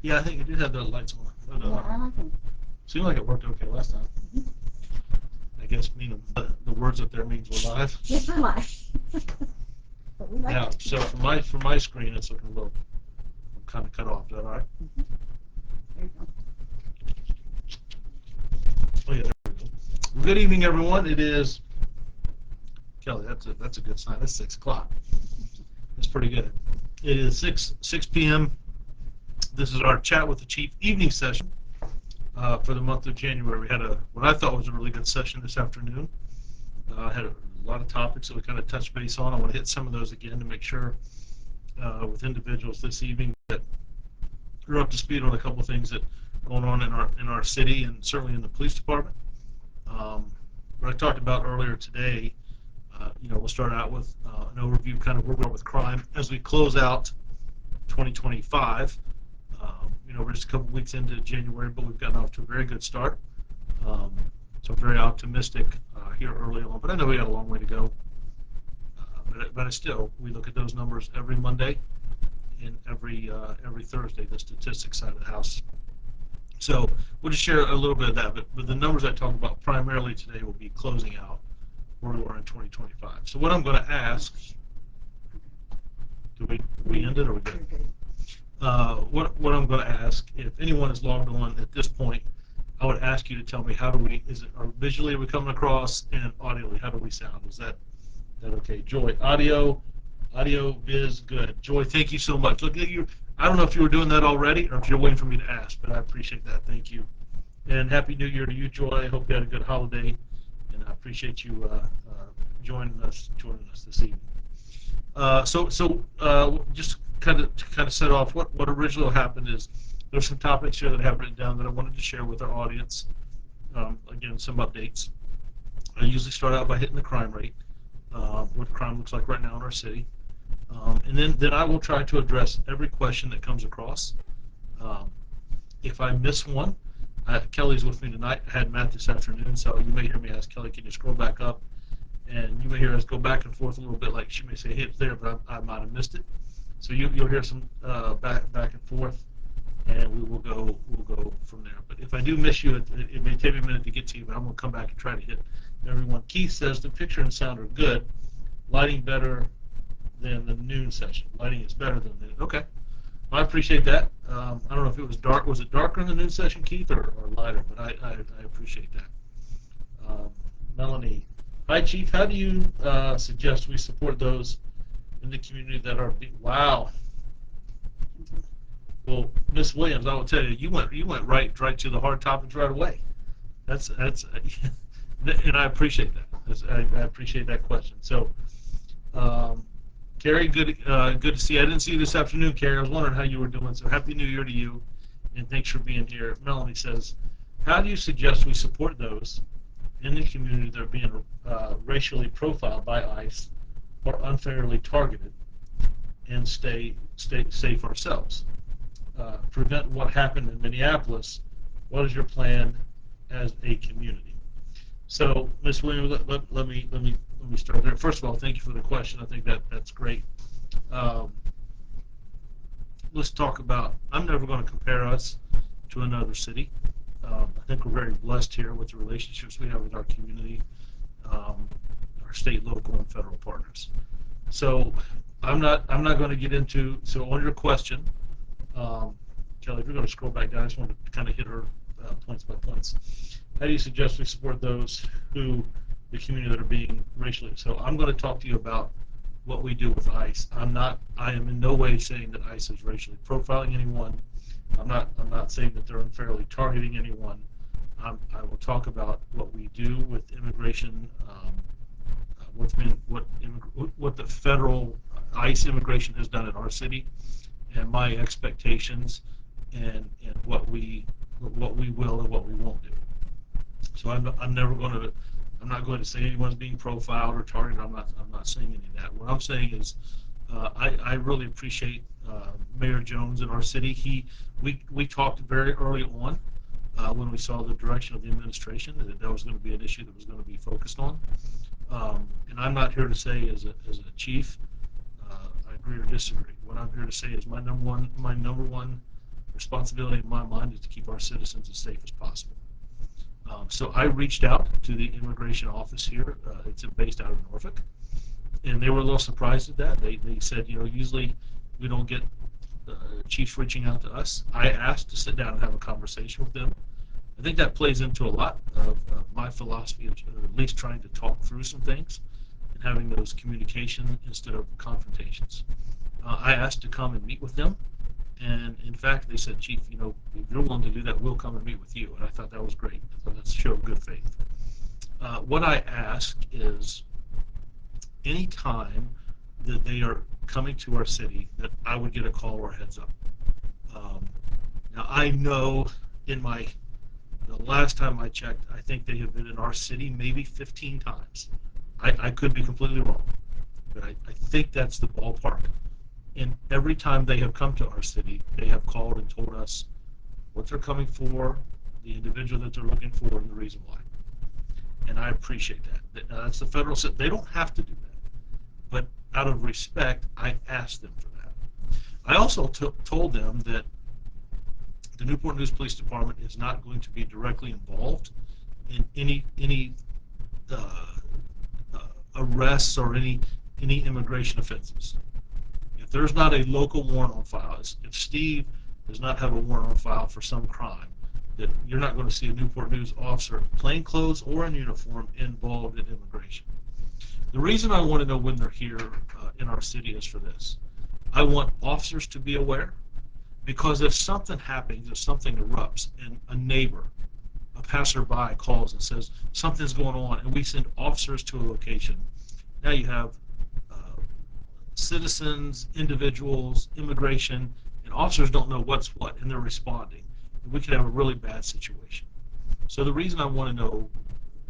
Yeah, I think it did have the lights on. But, Yeah, I like them. seemed like it worked okay last time. Mhm. I guess meaning the words up there means we're live. Yes, we're live. But we like Now, it. so from my screen, it's looking a little. I'm kind of cut off. Is that all right? Mhm. There you go. Oh yeah, there we go. Well, good evening, everyone. It is Kelly. That's a good sign. It's 6 o'clock. That's pretty good. It is 6 p.m. This is our chat with the chief evening session for the month of January. We had what I thought was a really good session this afternoon. Had a lot of topics that we kind of touched base on. I want to hit some of those again to make sure with individuals this evening that you're up to speed on a couple of things that are going on in our city and certainly in the police department. What I talked about earlier today, we'll start out with an overview, kind of where we are with crime as we close out 2025. We're just a couple weeks into January, but we've gotten off to a very good start. Um, so I'm very optimistic here early on, but I know we got a long way to go. But still, we look at those numbers every Monday and every Thursday, the statistics side of the house. So we'll just share a little bit of that, but the numbers I talk about primarily today will be closing out where we are in 2025. So what I'm going to ask, do we end it or we good? You're good. What I'm going to ask, if anyone is logged on at this point, I would ask you to tell me visually are we coming across, and audioly how do we sound? Is that okay? Joy, audio, viz, good. Joy, thank you so much. Look at you. I don't know if you were doing that already or if you're waiting for me to ask, but I appreciate that. Thank you. And Happy New Year to you, Joy. I hope you had a good holiday, and I appreciate you joining us this evening. Just kind of set off what originally happened is there's some topics here that I have written down that I wanted to share with our audience. Again, some updates. I usually start out by hitting the crime rate, what crime looks like right now in our city, and then I will try to address every question that comes across. Um, if I miss one, Kelly's with me tonight. I had Matt this afternoon, so you may hear me ask Kelly, can you scroll back up? And you may hear us go back and forth a little bit, like she may say, hey, it's there, but I might have missed it. So you'll hear some back and forth, and we'll go from there. But if I do miss you, it may take me a minute to get to you, but I'm going to come back and try to hit everyone. Keith says the picture and sound are good. Lighting better than the noon session. Lighting is better than noon. Okay. Well, I appreciate that. I don't know if it was dark. Was it darker in the noon session, Keith, or lighter? But I appreciate that. Melanie. Hi, Chief. How do you suggest we support those in the community that are wow? Well, Miss Williams, I will tell you, you went right to the hard topics right away. That's and I appreciate that. I appreciate that question. So, Carrie, good to see you. I didn't see you this afternoon, Carrie. I was wondering how you were doing. So, Happy New Year to you, and thanks for being here. Melanie says, how do you suggest we support those in the community that are being racially profiled by ICE or unfairly targeted, and stay safe ourselves? Prevent what happened in Minneapolis. What is your plan as a community? So, Ms. Williams, let me start there. First of all, thank you for the question. I think that's great. Um, let's talk about. I'm never going to compare us to another city. I think we're very blessed here with the relationships we have with our community, our state, local, and federal partners. So, I'm not going to get into. So, on your question. Kelly, if you're going to scroll back down, I just want to kind of hit her points by points. How do you suggest we support those the community that are being racially? So I'm going to talk to you about what we do with ICE. I am in no way saying that ICE is racially profiling anyone. I'm not saying that they're unfairly targeting anyone. I will talk about what we do with immigration, what the federal ICE immigration has done in our city, and my expectations, and what we will and what we won't do. So I'm not going to say anyone's being profiled or targeted. I'm not saying any of that. What I'm saying is I really appreciate Mayor Jones in our city. We talked very early on when we saw the direction of the administration that was going to be an issue that was going to be focused on. And I'm not here to say as a chief I agree or disagree. What I'm here to say is my number one responsibility in my mind is to keep our citizens as safe as possible. So I reached out to the immigration office here. It's based out of Norfolk, and they were a little surprised at that. They said, usually we don't get chiefs reaching out to us. I asked to sit down and have a conversation with them. I think that plays into a lot of my philosophy of at least trying to talk through some things and having those communication instead of confrontations. I asked to come and meet with them, and in fact, they said, Chief, if you're willing to do that, we'll come and meet with you. And I thought that was great. I thought that's a show of good faith. What I ask is any time that they are coming to our city that I would get a call or a heads up. Now, I know the last time I checked, I think they have been in our city maybe 15 times. I could be completely wrong, but I think that's the ballpark. And every time they have come to our city, they have called and told us what they're coming for, the individual that they're looking for, and the reason why. And I appreciate that. That's the federal system. They don't have to do that. But out of respect, I asked them for that. I also told them that the Newport News Police Department is not going to be directly involved in any arrests or any immigration offenses. If there's not a local warrant on file, if Steve does not have a warrant on file for some crime, that you're not going to see a Newport News officer, plain clothes or in uniform, involved in immigration. The reason I want to know when they're here in our city is for this. I want officers to be aware, because if something happens, if something erupts, and a neighbor, a passerby calls and says something's going on, and we send officers to a location, now you have citizens, individuals, immigration, and officers don't know what's what, and they're responding. And we could have a really bad situation. So the reason I want to know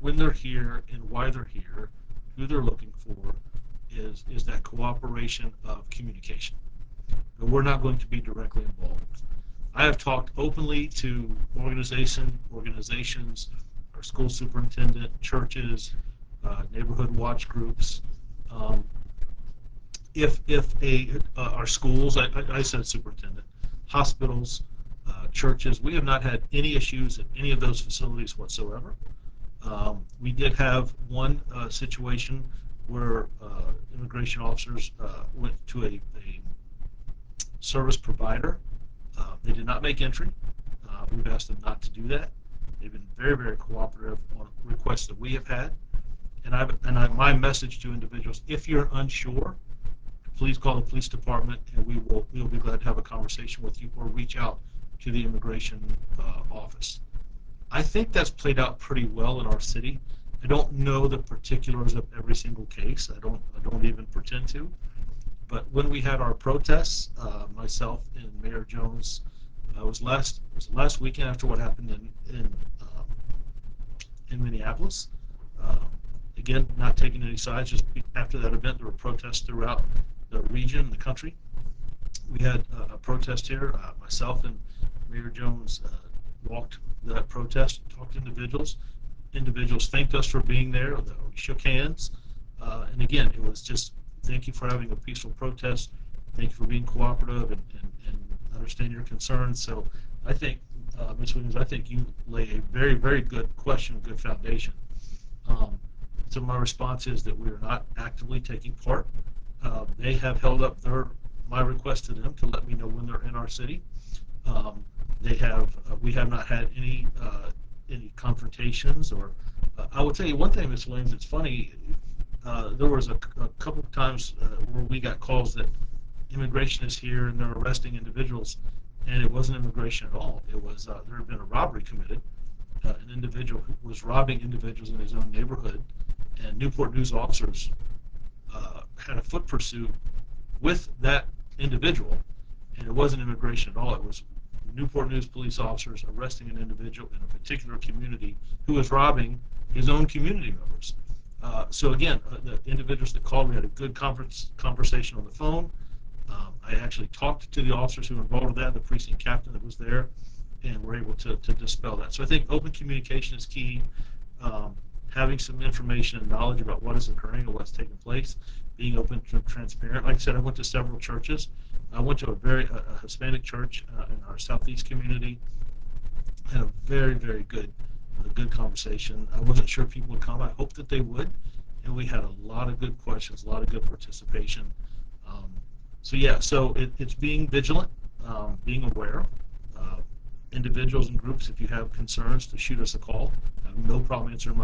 when they're here and why they're here, who they're looking for, is that cooperation of communication. But we're not going to be directly involved. I have talked openly to organizations, our school superintendent, churches, neighborhood watch groups. If our schools, I said superintendent, hospitals, churches, we have not had any issues at any of those facilities whatsoever. We did have one situation where immigration officers went to a service provider. They did not make entry. We've asked them not to do that. They've been very, very cooperative on requests that we have had. And my message to individuals: if you're unsure, please call the police department, and we'll be glad to have a conversation with you, or reach out to the immigration office. I think that's played out pretty well in our city. I don't know the particulars of every single case. I don't even pretend to. But when we had our protests, myself and Mayor Jones, it was last weekend after what happened in Minneapolis. Again, not taking any sides. Just after that event, there were protests throughout the region, the country. We had a protest here. Myself and Mayor Jones walked that protest, talked to individuals. Individuals thanked us for being there. We shook hands. And again, it was just, thank you for having a peaceful protest. Thank you for being cooperative and understand your concerns. So I think, Ms. Williams, I think you lay a very, very good question, good foundation. So my response is that we are not actively taking part. They have held up my request to them to let me know when they're in our city. We have not had any confrontations, or I will tell you one thing, Ms. Williams. It's funny. There was a couple of times where we got calls that immigration is here and they're arresting individuals, and it wasn't immigration at all. It was there had been a robbery committed. An individual who was robbing individuals in his own neighborhood, and Newport News officers had a foot pursuit with that individual, and it wasn't immigration at all. It was Newport News police officers arresting an individual in a particular community who was robbing his own community members. So again, the individuals that called, we had a good conversation on the phone. I actually talked to the officers who were involved with that, the precinct captain that was there, and we're able to dispel that. So I think open communication is key. Having some information and knowledge about what is occurring and what's taking place. being open and transparent. Like I said, I went to several churches. I went to a Hispanic church in our southeast community. Had a very good conversation. I wasn't sure if people would come. I hoped that they would, and we had a lot of good questions, a lot of good participation. Um, it's being vigilant, being aware. Uh, Individuals and groups, if you have concerns, to shoot us a call. I have no problem answering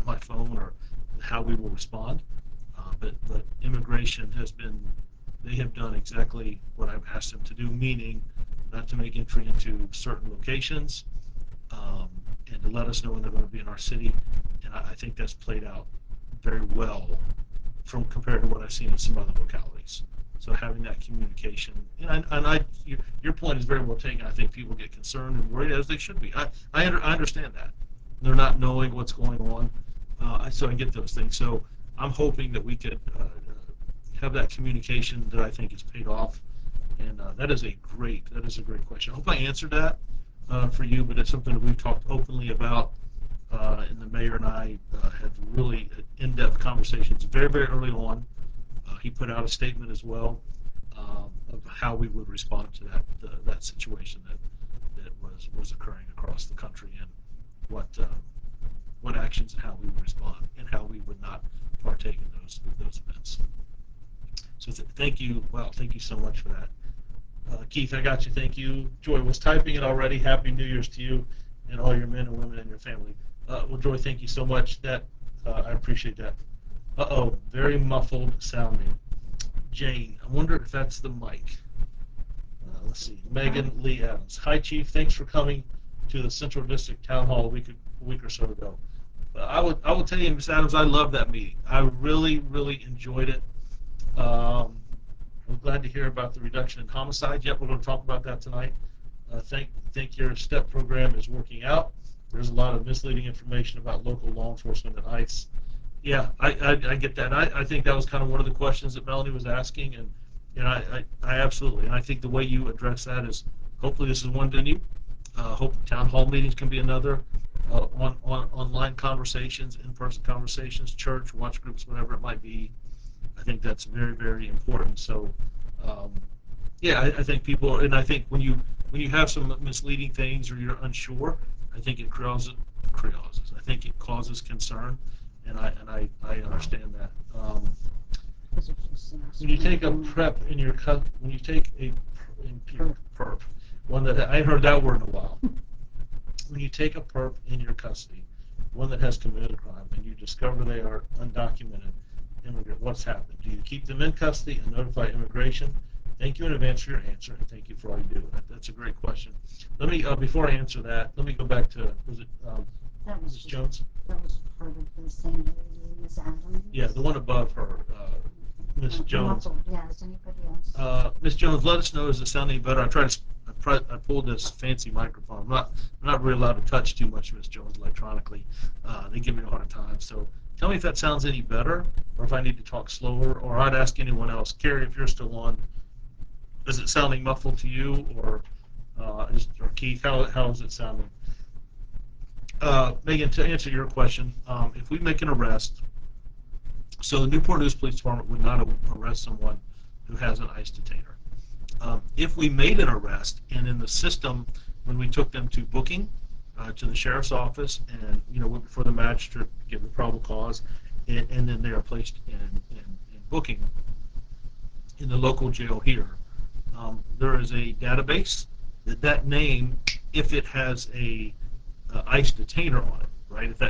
my phone or how we will respond. But immigration they have done exactly what I've asked them to do, meaning not to make entry into certain locations, and to let us know when they're going to be in our city. And I think that's played out very well from compared to what I've seen in some other localities. So having that communication, your point is very well taken. I think people get concerned and worried, as they should be. I understand that. They're not knowing what's going on, so I get those things. So I'm hoping that we could have that communication that I think has paid off. And that is a great question. I hope I answered that for you, but it's something that we've talked openly about, and the mayor and I had really in-depth conversations very early on. He put out a statement as well of how we would respond to that situation that was occurring across the country, and what actions and how we would respond, and how we would not partake in those events. So thank you. Wow, thank you so much for that. Keith, I got you. Thank you. Joy was typing it already. Happy New Year's to you and all your men and women and your family. Well, Joy, thank you so much. I appreciate that. Uh-oh, very muffled sounding. Jane, I wonder if that's the mic. Let's see. Megan Lee Adams. Hi, Chief. Thanks for coming to the Central District Town Hall a week or so ago. I will tell you, Ms. Adams, I loved that meeting. I really enjoyed it. I'm glad to hear about the reduction in homicide. Yep, we're going to talk about that tonight. Think your STEP program is working out. There's a lot of misleading information about local law enforcement and ICE. Yeah, I get that. I think that was kind of one of the questions that Melanie was asking, and I absolutely. And I think the way you address that is, hopefully this is one to you. Hope town hall meetings can be another. Online conversations, in-person conversations, church, watch groups, whatever it might be. I think that's very important. So, I think people, and I think when you have some misleading things or you're unsure, I think it I think it causes concern, and I understand that. When you take a prep in your when you take a perp, one that I ain't heard that word in a while. When you take a perp in your custody, one that has committed a crime, and you discover they are undocumented immigrant, what's happened? Do you keep them in custody and notify immigration? Thank you in advance for your answer, and thank you for all you do. That's a great question. Let me, before I answer that, let me go back to, was it Mrs. Jones? That was part of the same lady, Ms. Adams. Yeah, the one above her, Ms. Jones. Yeah, is anybody else? Ms. Jones, let us know, is it sounding better? I pulled this fancy microphone. I'm not really allowed to touch too much, Ms. Jones, electronically. They give me a hard time. So tell me if that sounds any better, or if I need to talk slower, or I'd ask anyone else. Carrie, if you're still on, is it sounding muffled to you, or Keith, how is it sounding? Megan, to answer your question, if we make an arrest, so the Newport News Police Department would not arrest someone who has an ICE detainer. If we made an arrest, and in the system, when we took them to booking, to the sheriff's office, and went before the magistrate, give the probable cause, and then they are placed in booking in the local jail here. There is a database that name, if it has a ICE detainer on it, right? If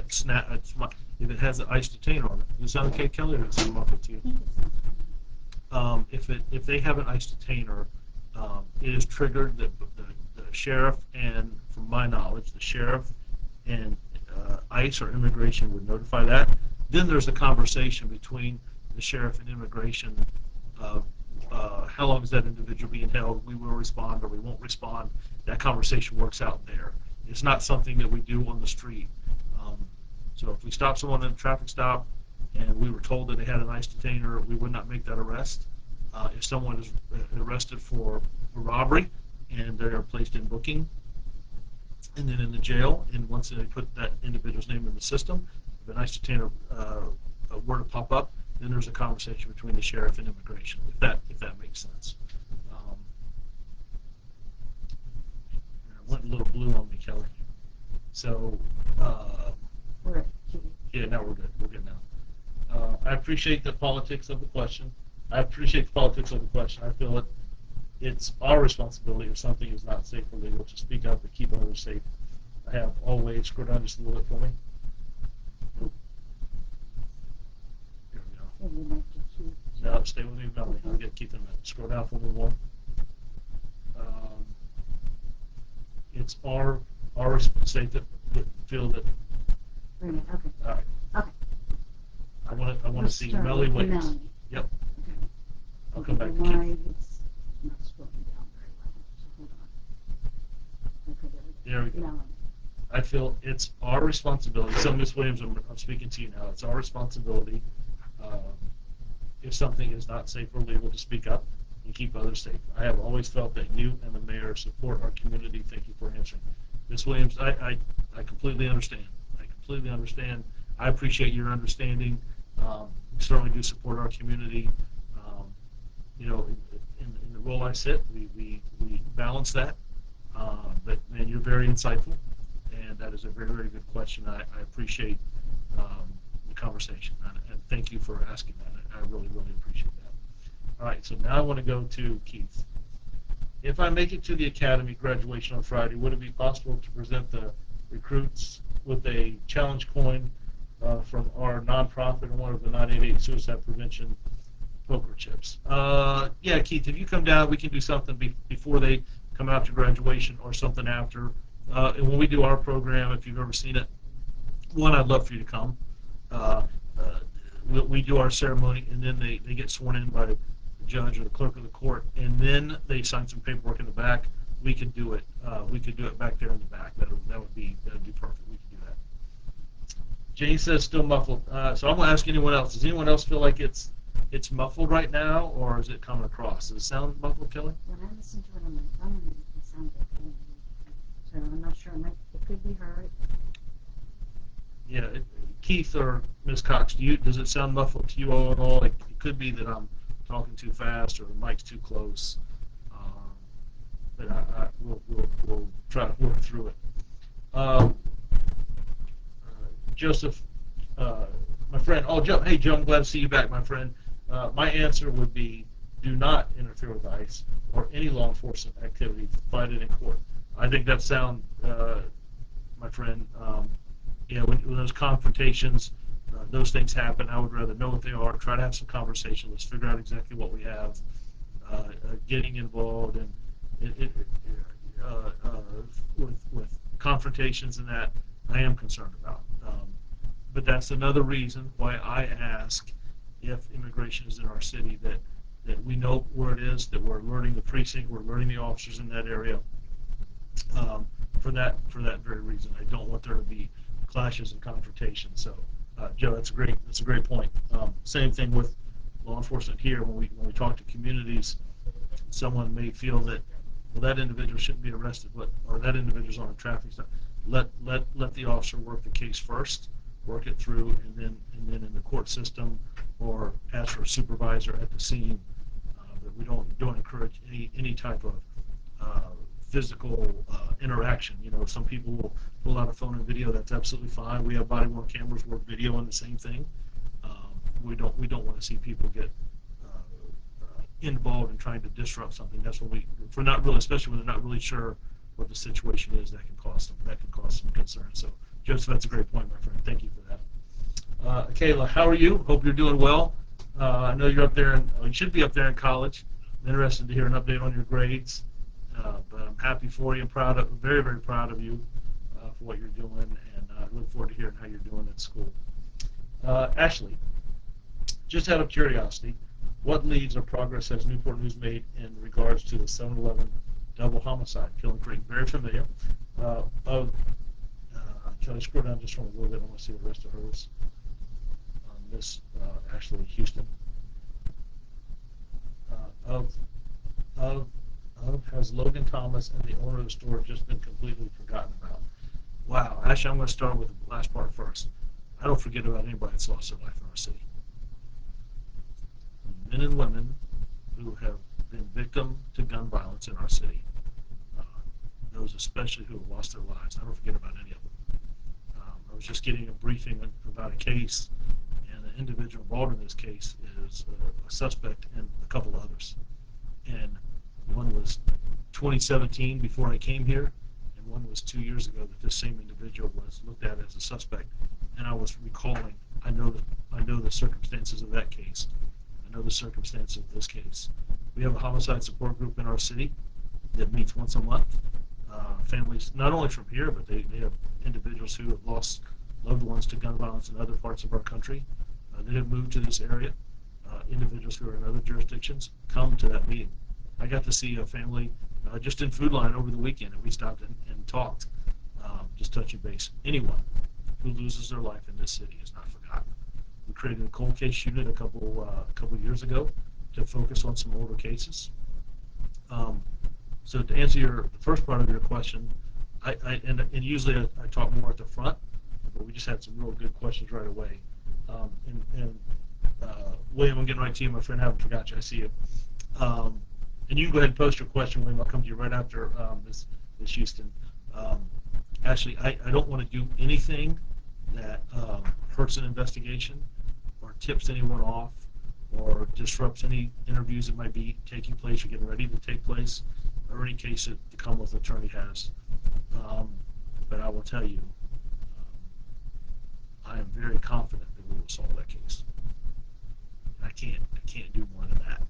if it has an ICE detainer on it, does that sound okay, Kelly, or does it sound muffled to you? If they have an ICE detainer, it is triggered that the sheriff, and from my knowledge, the sheriff and ICE or immigration would notify that. Then there's a conversation between the sheriff and immigration of how long is that individual being held? We will respond or we won't respond. That conversation works out there. It's not something that we do on the street. So if we stop someone in a traffic stop and we were told that they had an ICE detainer, we would not make that arrest. If someone is arrested for a robbery and they are placed in booking and then in the jail, and once they put that individual's name in the system, if an ICE detainer were to pop up, then there's a conversation between the sheriff and immigration, if that makes sense. It went a little blue on me, Kelly. So, We're at G. yeah, now we're good. We're good now. I appreciate the politics of the question. I feel it's our responsibility if something is not safe or legal to speak up to keep others safe. I have always, scroll down just a little bit for me. Here we go. If you'd like to keep. No, stay with me, Melanie. I'll get Keith in a minute. Scroll down for me more. It's our responsibility to feel that. Wait a minute, okay. All right. Okay. I want to Let's see start Melanie with Williams. Melanie. Yep. Okay. I'll come back to Why Keith. it's not scrolling down very well, so hold on. Okay, There we go. Melanie. I feel it's our responsibility. So, Ms. Williams, I'm speaking to you now. It's our responsibility, if something is not safe or legal, to speak up and keep others safe. I have always felt that you and the mayor support our community. Thank you for answering. Ms. Williams, I completely understand. I appreciate your understanding. We certainly do support our community. You know, in the role I sit, we balance that. But, man, you're very insightful. And that is a very, very good question. I appreciate the conversation, and thank you for asking that. I really, really appreciate that. All right, so now I want to go to Keith. If I make it to the academy graduation on Friday, would it be possible to present the recruits with a challenge coin from our nonprofit and one of the 988 suicide prevention poker chips? Yeah, Keith, if you come down, we can do something before they come out to graduation or something after. And when we do our program, if you've ever seen it, one, I'd love for you to come. We do our ceremony, and then they get sworn in by the judge or the clerk of the court, and then they sign some paperwork in the back. We could do it. We could do it back there in the back. That would be perfect. We could do that. Jane says still muffled. So I'm going to ask anyone else. Does anyone else feel like it's muffled right now, or is it coming across? Does it sound muffled, Kelly? When I listen to it on my phone, it sounds okay. So I'm not sure. It could be heard. Yeah, Keith or Ms. Cox, does it sound muffled to you all at all? It could be that I'm talking too fast or the mic's too close. But we'll try to work through it. Joseph, my friend. Oh, Joe. Hey, Joe. I'm glad to see you back, my friend. My answer would be: do not interfere with ICE or any law enforcement activity. Fight it in court. I think that sound, my friend. When those confrontations, those things happen, I would rather know what they are, try to have some conversation, let's figure out exactly what we have, getting involved and with confrontations and that, I am concerned about. But that's another reason why I ask if immigration is in our city, that we know where it is, that we're alerting the precinct, we're alerting the officers in that area. For that very reason, I don't want there to be clashes and confrontations. So, Joe, that's a great point. Same thing with law enforcement here. When we talk to communities, someone may feel that, well, that individual shouldn't be arrested, or that individual's on a traffic stop. Let the officer work the case first, work it through, and then in the court system, or ask for a supervisor at the scene. But we don't encourage any type of physical interaction. You know, some people will pull out a phone and video. That's absolutely fine. We have body-worn cameras, we're videoing the same thing. We don't want to see people get involved in trying to disrupt something. That's what if we're not really, especially when they're not really sure what the situation is, that can cause some concern. So, Joseph, that's a great point, my friend. Thank you for that. Kayla, how are you? Hope you're doing well. I know you're up there, you should be up there in college. I'm interested to hear an update on your grades. But I'm happy for you. Very, very proud of you for what you're doing, and I look forward to hearing how you're doing at school. Ashley, just out of curiosity, what leads or progress has Newport News made in regards to the 7-Eleven double homicide, Killing Creek? Very familiar. Can I scroll down just from a little bit? I want to see the rest of hers. Miss Ashley Houston. Has Logan Thomas and the owner of the store just been completely forgotten about? Wow. Actually, I'm going to start with the last part first. I don't forget about anybody that's lost their life in our city. men and women who have been victim to gun violence in our city, uh, those especially who have lost their lives. I don't forget about any of them. I was just getting a briefing about a case, and the individual involved in this case is a suspect and a couple others. And one was 2017 before I came here, and one was 2 years ago that this same individual was looked at as a suspect. And I was recalling, I know the circumstances of that case. I know the circumstances of this case. We have a homicide support group in our city that meets once a month. Families, not only from here, but they have individuals who have lost loved ones to gun violence in other parts of our country that have moved to this area. Individuals who are in other jurisdictions come to that meeting. I got to see a family just in Food Line over the weekend, and we stopped and talked, just touching base. Anyone who loses their life in this city is not forgotten. We created a cold case unit a couple years ago to focus on some older cases. So to answer the first part of your question, and usually I talk more at the front, but we just had some real good questions right away. William, I'm getting right to you, my friend. I haven't forgot you. I see you. And you can go ahead and post your question, William. I'll come to you right after Ms. Houston. Actually, I don't want to do anything that hurts an investigation or tips anyone off or disrupts any interviews that might be taking place or getting ready to take place, or any case that the Commonwealth Attorney has. But I will tell you, I am very confident that we will solve that case. I can't do more than that,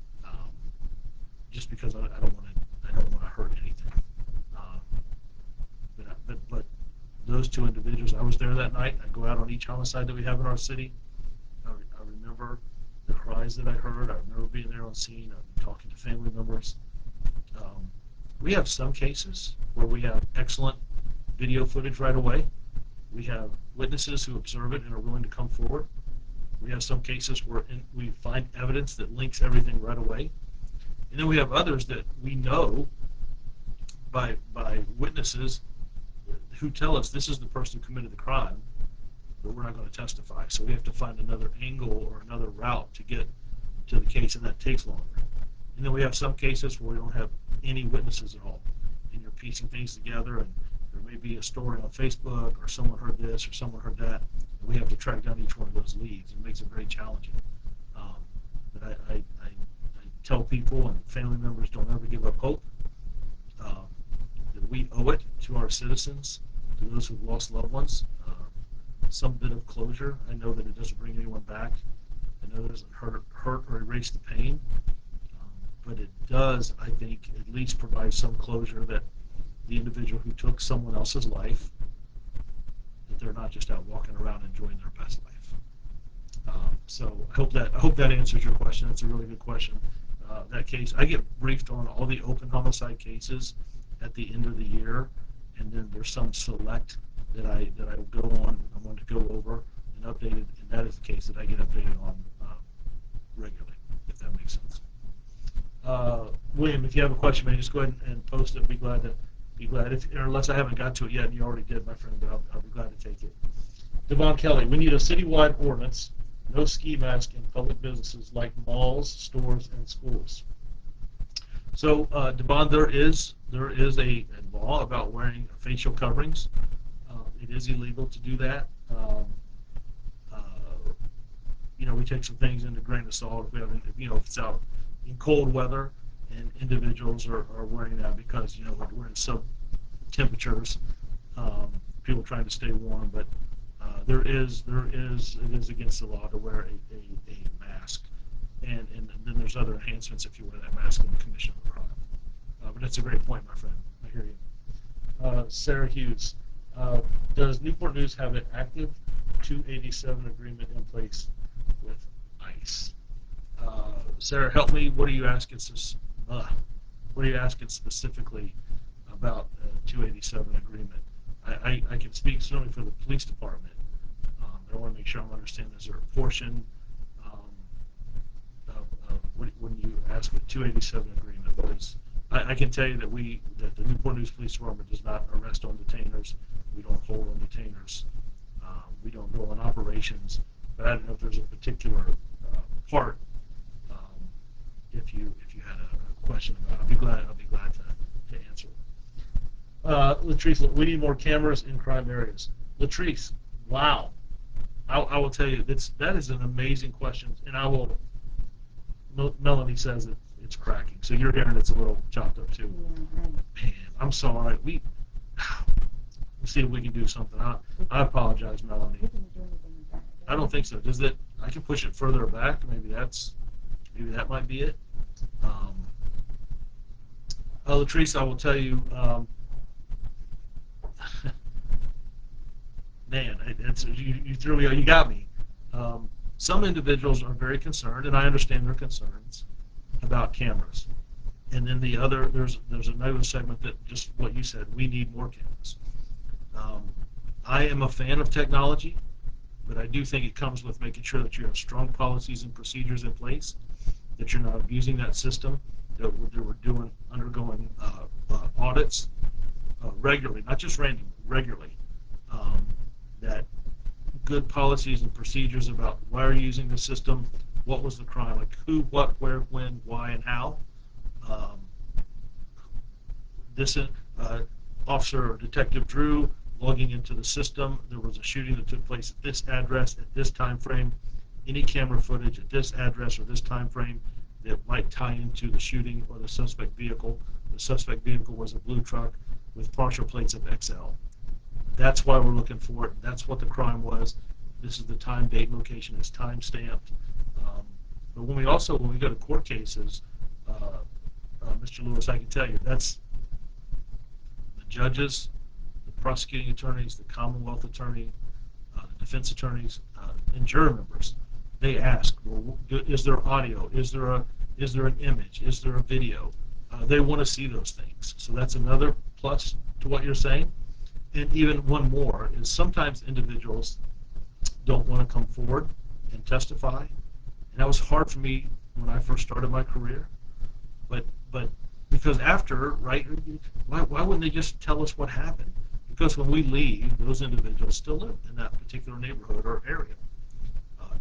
just because I don't want to hurt anything. But those two individuals, I was there that night. I go out on each homicide that we have in our city. I remember the cries that I heard. I remember being there on scene, talking to family members. We have some cases where we have excellent video footage right away. We have witnesses who observe it and are willing to come forward. We have some cases where we find evidence that links everything right away. And then we have others that we know by witnesses who tell us this is the person who committed the crime, but we're not going to testify. So we have to find another angle or another route to get to the case, and that takes longer. And then we have some cases where we don't have any witnesses at all, and you're piecing things together, and there may be a story on Facebook, or someone heard this, or someone heard that, and we have to track down each one of those leads. It makes it very challenging. But I tell people and family members, don't ever give up hope. That we owe it to our citizens, to those who've lost loved ones, some bit of closure. I know that it doesn't bring anyone back. I know it doesn't hurt or erase the pain, but it does, I think, at least provide some closure that the individual who took someone else's life, that they're not just out walking around enjoying their best life. So I hope that answers your question. That's a really good question. That case, I get briefed on all the open homicide cases at the end of the year, and then there's some select that I go on. I want to go over and update it, and that is the case that I get updated on regularly, if that makes sense. William, if you have a question, man, just go ahead and post it. Be glad. Unless I haven't got to it yet, and you already did, my friend, but I'll be glad to take it. Devon Kelly, we need a citywide ordinance, no ski mask in public businesses like malls, stores, and schools. So, Devon, there is a law about wearing facial coverings. It is illegal to do that. We take some things into grain of salt if we have, if it's out in cold weather and individuals are wearing that because we're in sub temperatures. People trying to stay warm, but it is against the law to wear a mask, and then there's other enhancements if you wear that mask in the commission of a crime. But that's a great point, my friend. I hear you. Sarah Hughes, does Newport News have an active 287 agreement in place with ICE? Sarah, help me. What are you asking? What are you asking specifically about the 287 agreement? I can speak certainly for the police department. I want to make sure I'm understanding. Is there a portion when you ask for 287 agreement? What is? I can tell you that the Newport News Police Department does not arrest on detainers. We don't hold on detainers. We don't go on operations. But I don't know if there's a particular part if you had a question about it. I'll be glad to answer. Latrice, we need more cameras in crime areas. Latrice, wow. I will tell you, that is an amazing question, and I will. Melanie says it's cracking, so you're hearing it's a little chopped up too. Yeah, Man, I'm sorry. We'll see if we can do something. I apologize, Melanie. we didn't do anything with that. I don't think so. Does that? I can push it further back. Maybe that might be it. Latrice, I will tell you. Man, you threw me. You got me. Some individuals are very concerned, and I understand their concerns about cameras. And then there's another segment that just what you said. We need more cameras. I am a fan of technology, but I do think it comes with making sure that you have strong policies and procedures in place, that you're not abusing that system, that we're undergoing audits regularly, not just randomly, regularly. That good policies and procedures about why are you using the system, what was the crime, like who, what, where, when, why, and how. This officer or Detective Drew logging into the system, there was a shooting that took place at this address at this time frame. Any camera footage at this address or this time frame that might tie into the shooting or the suspect vehicle. The suspect vehicle was a blue truck with partial plates of XL. That's why we're looking for it. That's what the crime was. This is the time, date, location. It's time stamped. But when we go to court cases, Mr. Lewis, I can tell you that's the judges, the prosecuting attorneys, the Commonwealth attorney, the defense attorneys, and juror members. They ask, well, is there audio? Is there an image? Is there a video? They want to see those things. So that's another plus to what you're saying. And even one more is sometimes individuals don't want to come forward and testify. And that was hard for me when I first started my career. But because after, right, why wouldn't they just tell us what happened? Because when we leave, those individuals still live in that particular neighborhood or area.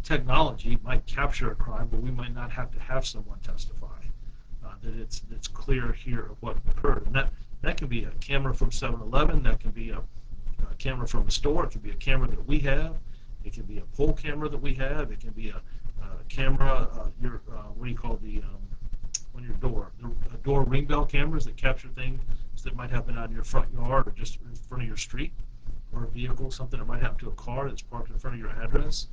Technology might capture a crime, but we might not have to have someone testify. That it's clear here of what occurred. And that can be a camera from 7-Eleven, that can be a camera from a store, it can be a camera that we have, it can be a pole camera that we have, it can be a camera, what do you call on your door, the door ring bell cameras that capture things that might happen out in your front yard or just in front of your street, or a vehicle, something that might happen to a car that's parked in front of your address.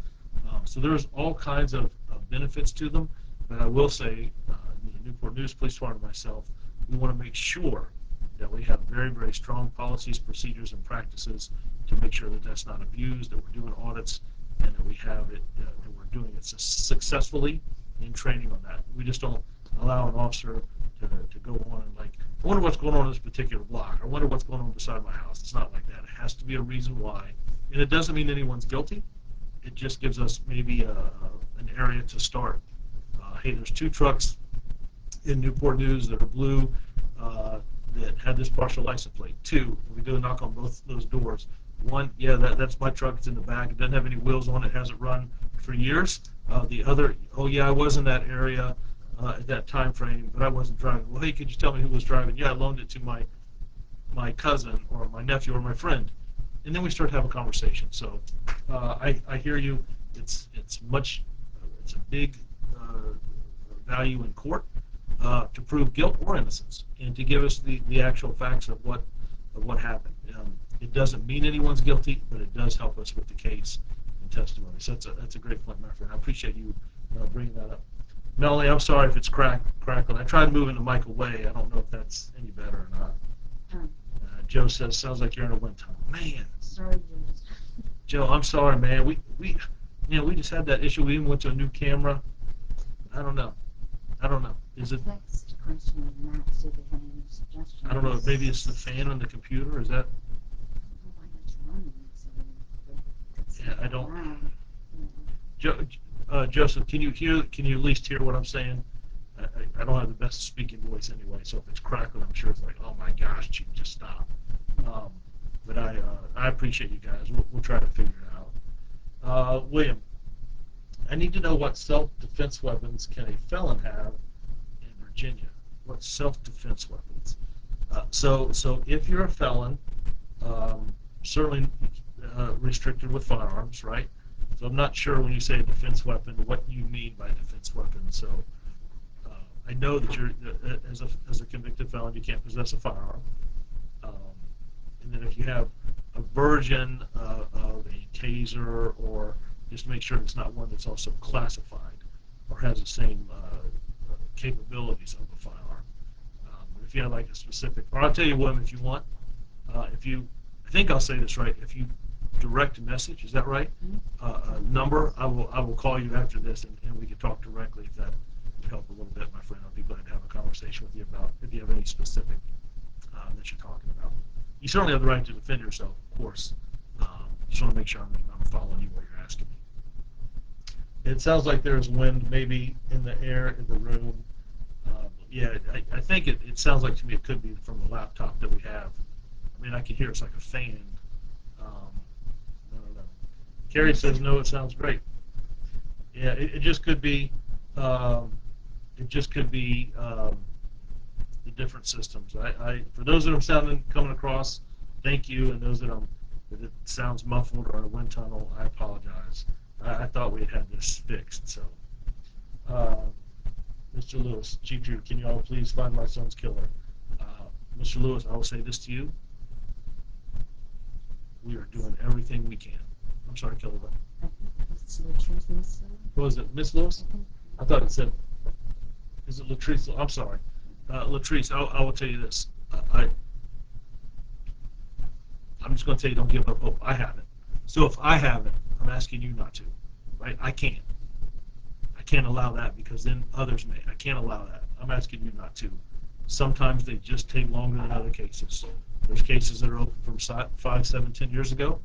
So there's all kinds of benefits to them, but I will say, the Newport News Police Department and myself, we want to make sure that we have very, very strong policies, procedures, and practices to make sure that that's not abused, that we're doing audits, and that we have it, that we're doing it successfully in training on that. We just don't allow an officer to go on and like, I wonder what's going on in this particular block. I wonder what's going on beside my house. It's not like that. It has to be a reason why. And it doesn't mean anyone's guilty. It just gives us maybe an area to start. Hey, there's 2 trucks in Newport News that are blue that had this partial license plate. 2, we do a knock on both those doors. 1, yeah, that's my truck. It's in the back. It doesn't have any wheels on it. Hasn't run for years. The other, oh yeah, I was in that area at that time frame, but I wasn't driving. Well, hey, could you tell me who was driving? Yeah, I loaned it to my cousin or my nephew or my friend. And then we start to have a conversation. So I hear you. It's a big value in court to prove guilt or innocence and to give us the actual facts of what happened. It doesn't mean anyone's guilty, but it does help us with the case and testimony. So that's a great point, my friend. I appreciate you bringing that up. Melanie, I'm sorry if it's crackling. I tried moving the mic away. I don't know if that's any better or not. Joe says, sounds like you're in a wind tunnel. Man. Sorry, Joe, I'm sorry, man. We just had that issue. We even went to a new camera. I don't know. Is it? Text question, Matt, see if they have any suggestions. I don't know. Maybe it's the fan on the computer. Is that? Why it's running, so it's Yeah, I don't. around, Joseph, can you at least hear what I'm saying? I don't have the best speaking voice anyway, so if it's crackling, I'm sure it's like, oh my gosh, Chief, just stop. But I appreciate you guys. We'll try to figure it out. William, I need to know what self-defense weapons can a felon have Virginia. What self-defense weapons? So if you're a felon, certainly restricted with firearms, right? So I'm not sure when you say a defense weapon what you mean by defense weapon. So I know that you're as a convicted felon, you can't possess a firearm. Um, and then if you have a version of a taser, or just make sure it's not one that's also classified or has the same capabilities of a firearm. If you have like a specific, or I'll tell you one if you want. If you, I think I'll say this right. If you direct message, is that right? A number, I will call you after this, and we can talk directly if that would help a little bit, my friend. I'll be glad to have a conversation with you about if you have any specific that you're talking about. You certainly have the right to defend yourself, of course. Just want to make sure I'm following you what you're asking me. It sounds like there's wind maybe in the air in the room. Yeah, I think it sounds like to me it could be from the laptop that we have. I mean, I can hear it's like a fan. I don't know. Carrie says no, it sounds great. Yeah, it just could be. It just could be the different systems. For those that are coming across, thank you, and those that it sounds muffled or in a wind tunnel, I apologize. I thought we had this fixed. So, Mr. Lewis, Chief Drew, can you all please find my son's killer? Mr. Lewis, I will say this to you. We are doing everything we can. I'm sorry, Killer. What was it, Miss Lewis? I thought it said, is it Latrice? I'm sorry. Latrice, I will tell you this. I'm just going to tell you, don't give up hope. I haven't. So if I haven't, I'm asking you not to. Right? I can't. I can't allow that because then others may. I can't allow that. I'm asking you not to. Sometimes they just take longer than other cases. There's cases that are open from 5, 7, 10 years ago.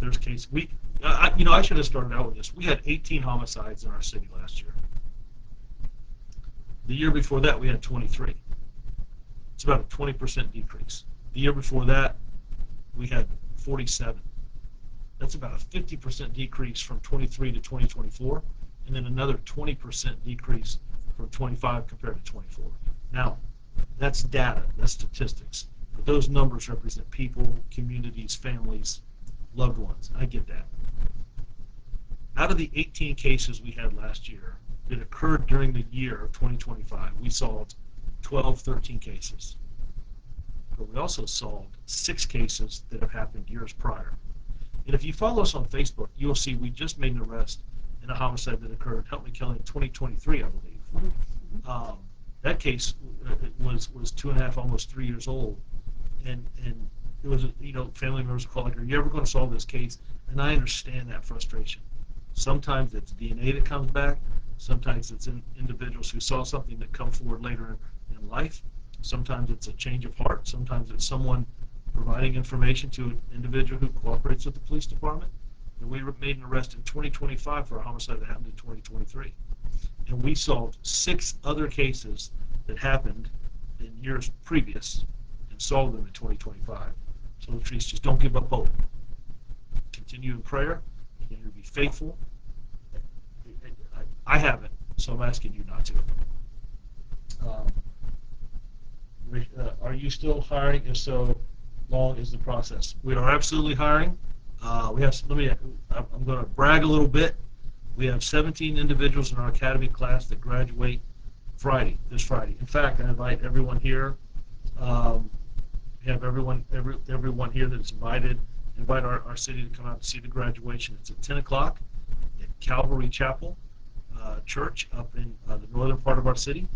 There's cases. I should have started out with this. We had 18 homicides in our city last year. The year before that, we had 23. It's about a 20% decrease. The year before that, we had 47. That's about a 50% decrease from 23 to 2024, and then another 20% decrease from 25 compared to 24. Now, that's data, that's statistics, but those numbers represent people, communities, families, loved ones. I get that. Out of the 18 cases we had last year that occurred during the year of 2025, we solved 12, 13 cases. But we also solved 6 cases that have happened years prior. And if you follow us on Facebook, you'll see we just made an arrest in a homicide that occurred, help me Kelly, in 2023, I believe. That case was 2.5, almost 3 years old, and it was, family members called like, "Are you ever going to solve this case?" And I understand that frustration. Sometimes it's DNA that comes back. Sometimes it's individuals who saw something that come forward later in life. Sometimes it's a change of heart. Sometimes it's someone providing information to an individual who cooperates with the police department. And we made an arrest in 2025 for a homicide that happened in 2023. And we solved 6 other cases that happened in years previous and solved them in 2025. So Latrice, just don't give up hope. Continue in prayer. Continue to be faithful. I haven't, so I'm asking you not to. Are you still hiring? If so, long is the process? We are absolutely hiring. I'm going to brag a little bit. We have 17 individuals in our academy class that graduate this Friday. In fact, I invite everyone here. We have everyone here that is invited. Invite our city to come out to see the graduation. It's at 10 o'clock at Calvary Chapel Church up in the northern part of our city.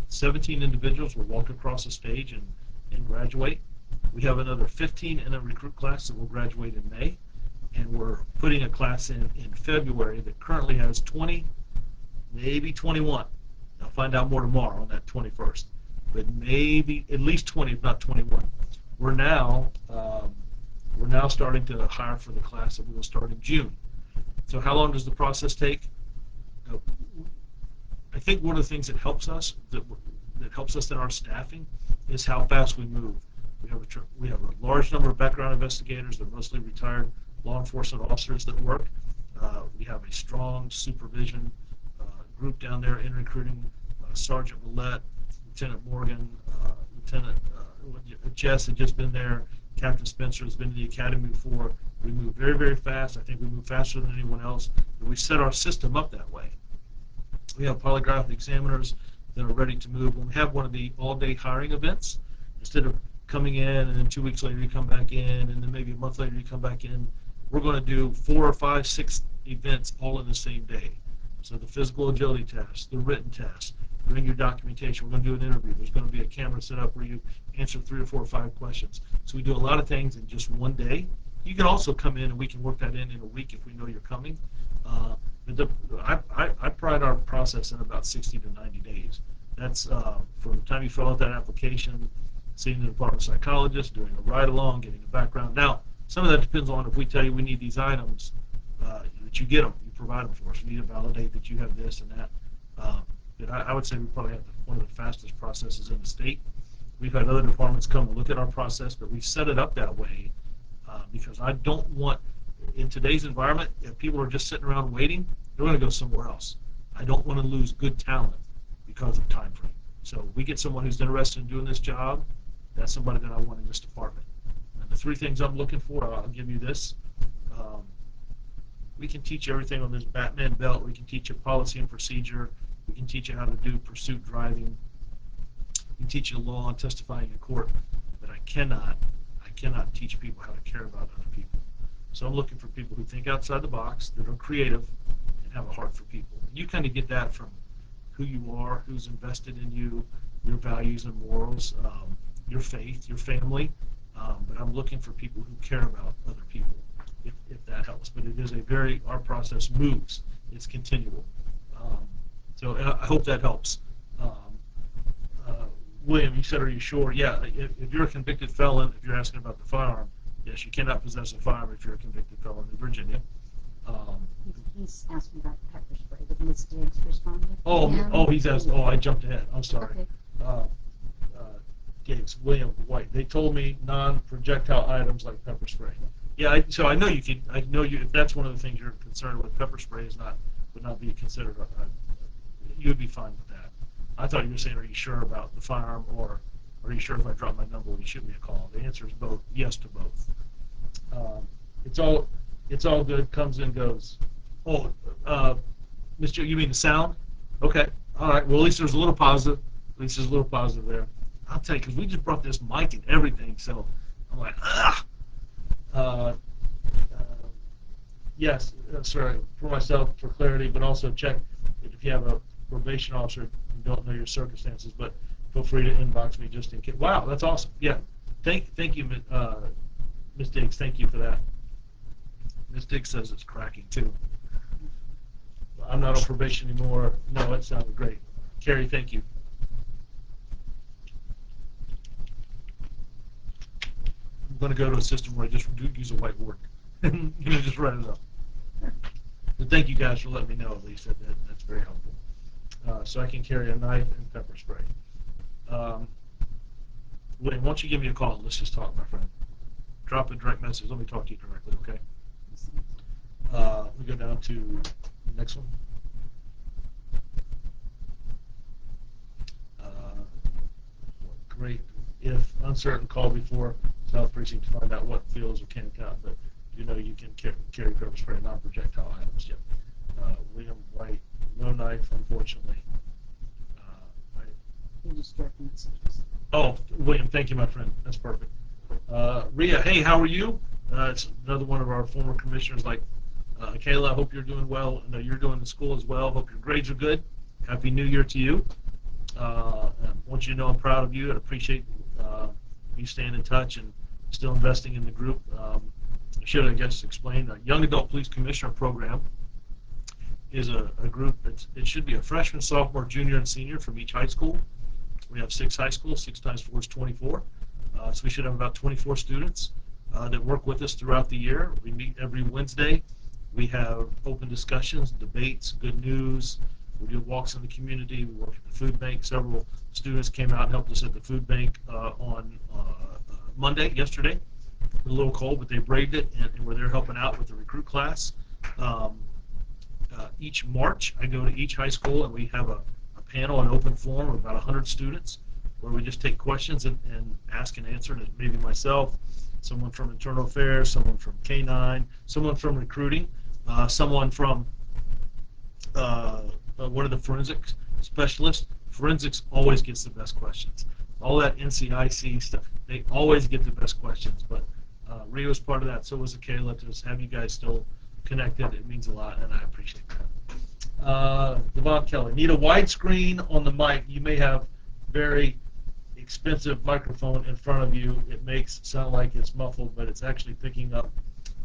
17 individuals will walk across the stage and graduate. We have another 15 in a recruit class that will graduate in May. And we're putting a class in February that currently has 20, maybe 21. I'll find out more tomorrow on that 21st. But maybe at least 20, if not 21. We're now starting to hire for the class that we will start in June. So how long does the process take? I think one of the things that helps us in our staffing is how fast we move. We have a large number of background investigators. They're mostly retired law enforcement officers that work. We have a strong supervision group down there in recruiting, Sergeant Willett, Lieutenant Morgan, Lieutenant Jess had just been there. Captain Spencer has been to the academy before. We move very, very fast. I think we move faster than anyone else. And we set our system up that way. We have polygraph examiners that are ready to move. When we have one of the all-day hiring events, instead of coming in and then 2 weeks later you come back in and then maybe a month later you come back in, we're going to do 4 or 5, 6 events all in the same day. So the physical agility test, the written test, bring your documentation. We're going to do an interview. There's going to be a camera set up where you answer 3 or 4 or 5 questions. So we do a lot of things in just one day. You can also come in and we can work that in a week if we know you're coming. But I pride our process in about 60 to 90 days. That's from the time you fill out that application, seeing the department psychologist, doing a ride-along, getting a background. Now, some of that depends on if we tell you we need these items, that you get them, you provide them for us. We need to validate that you have this and that. But I would say we probably have one of the fastest processes in the state. We've had other departments come and look at our process, but we set it up that way because I don't want, in today's environment, if people are just sitting around waiting, they're going to go somewhere else. I don't want to lose good talent because of time frame. So we get someone who's interested in doing this job, that's somebody that I want in this department. And the 3 things I'm looking for, I'll give you this. We can teach you everything on this Batman belt. We can teach you policy and procedure. We can teach you how to do pursuit driving. We can teach you law and testifying in court. But I cannot teach people how to care about other people. So I'm looking for people who think outside the box, that are creative, and have a heart for people. And you kind of get that from who you are, who's invested in you, your values and morals, your faith, your family. But I'm looking for people who care about other people, if that helps. But it is our process moves. It's continual. So I hope that helps. William, you said, are you sure? Yeah, if you're a convicted felon, if you're asking about the firearm, yes, you cannot possess a firearm if you're a convicted felon in Virginia. He's asking about the pepper spray. Did Ms. Diggs respond? He's asked. Oh, I jumped ahead. I'm sorry. Okay. Diggs, William White. They told me non-projectile items like pepper spray. Yeah, so I know you can. I know you. If that's one of the things you're concerned with, pepper spray would not be considered. You would be fine with that. I thought you were saying, are you sure about the firearm, or are you sure if I drop my number, will you shoot me a call? The answer is both. Yes to both. It's all good. Comes and goes. Oh, Mr. You mean the sound? Okay. All right. Well, at least there's a little positive. At least there's a little positive there. I'll tell you, because we just brought this mic and everything, so I'm like, yes, sorry, for myself, for clarity, but also check if you have a probation officer and don't know your circumstances, but feel free to inbox me just in case. Wow, that's awesome. Yeah. Thank you, Ms. Diggs. Thank you for that. Ms. Diggs says it's cracking, too. I'm not on probation anymore. No, it sounded great. Carrie, thank you. I'm going to go to a system where I just use a whiteboard and just write it up. But thank you guys for letting me know, at least. That's very helpful. So I can carry a knife and pepper spray. William, why don't you give me a call? Let's just talk, my friend. Drop a direct message. Let me talk to you directly, okay? We go down to the next one. Great. If uncertain, call before South Precinct to find out what feels or can count, but you know you can carry pepper spray, non-projectile items. Yep. William White, no knife, unfortunately. You just direct messages. Oh, William, thank you, my friend. That's perfect. Rhea, hey, how are you? It's another one of our former commissioners like Kayla. I hope you're doing well. I know you're doing in school as well. Hope your grades are good. Happy New Year to you. I want you to know I'm proud of you and appreciate you staying in touch and still investing in the group. I should, I guess, explain. The Young Adult Police Commissioner Program is a group it should be a freshman, sophomore, junior, and senior from each high school. We have 6 high schools. 6 times 4 is 24. So we should have about 24 students that work with us throughout the year. We meet every Wednesday. We have open discussions, debates, good news. We do walks in the community. We work at the food bank. Several students came out and helped us at the food bank on Monday, yesterday. A little cold, but they braved it and were there helping out with the recruit class. Each March, I go to each high school and we have a panel, an open forum of about 100 students, where we just take questions and ask and answer. And maybe myself, someone from internal affairs, someone from K9, someone from recruiting, someone from one of the forensics specialists. Forensics always gets the best questions. All that NCIC stuff, they always get the best questions. But Rio was part of that. So was Akela. To have you guys still connected, it means a lot, and I appreciate that. Devon Kelly, need a widescreen on the mic. You may have very expensive microphone in front of you. It makes it sound like it's muffled, but it's actually picking up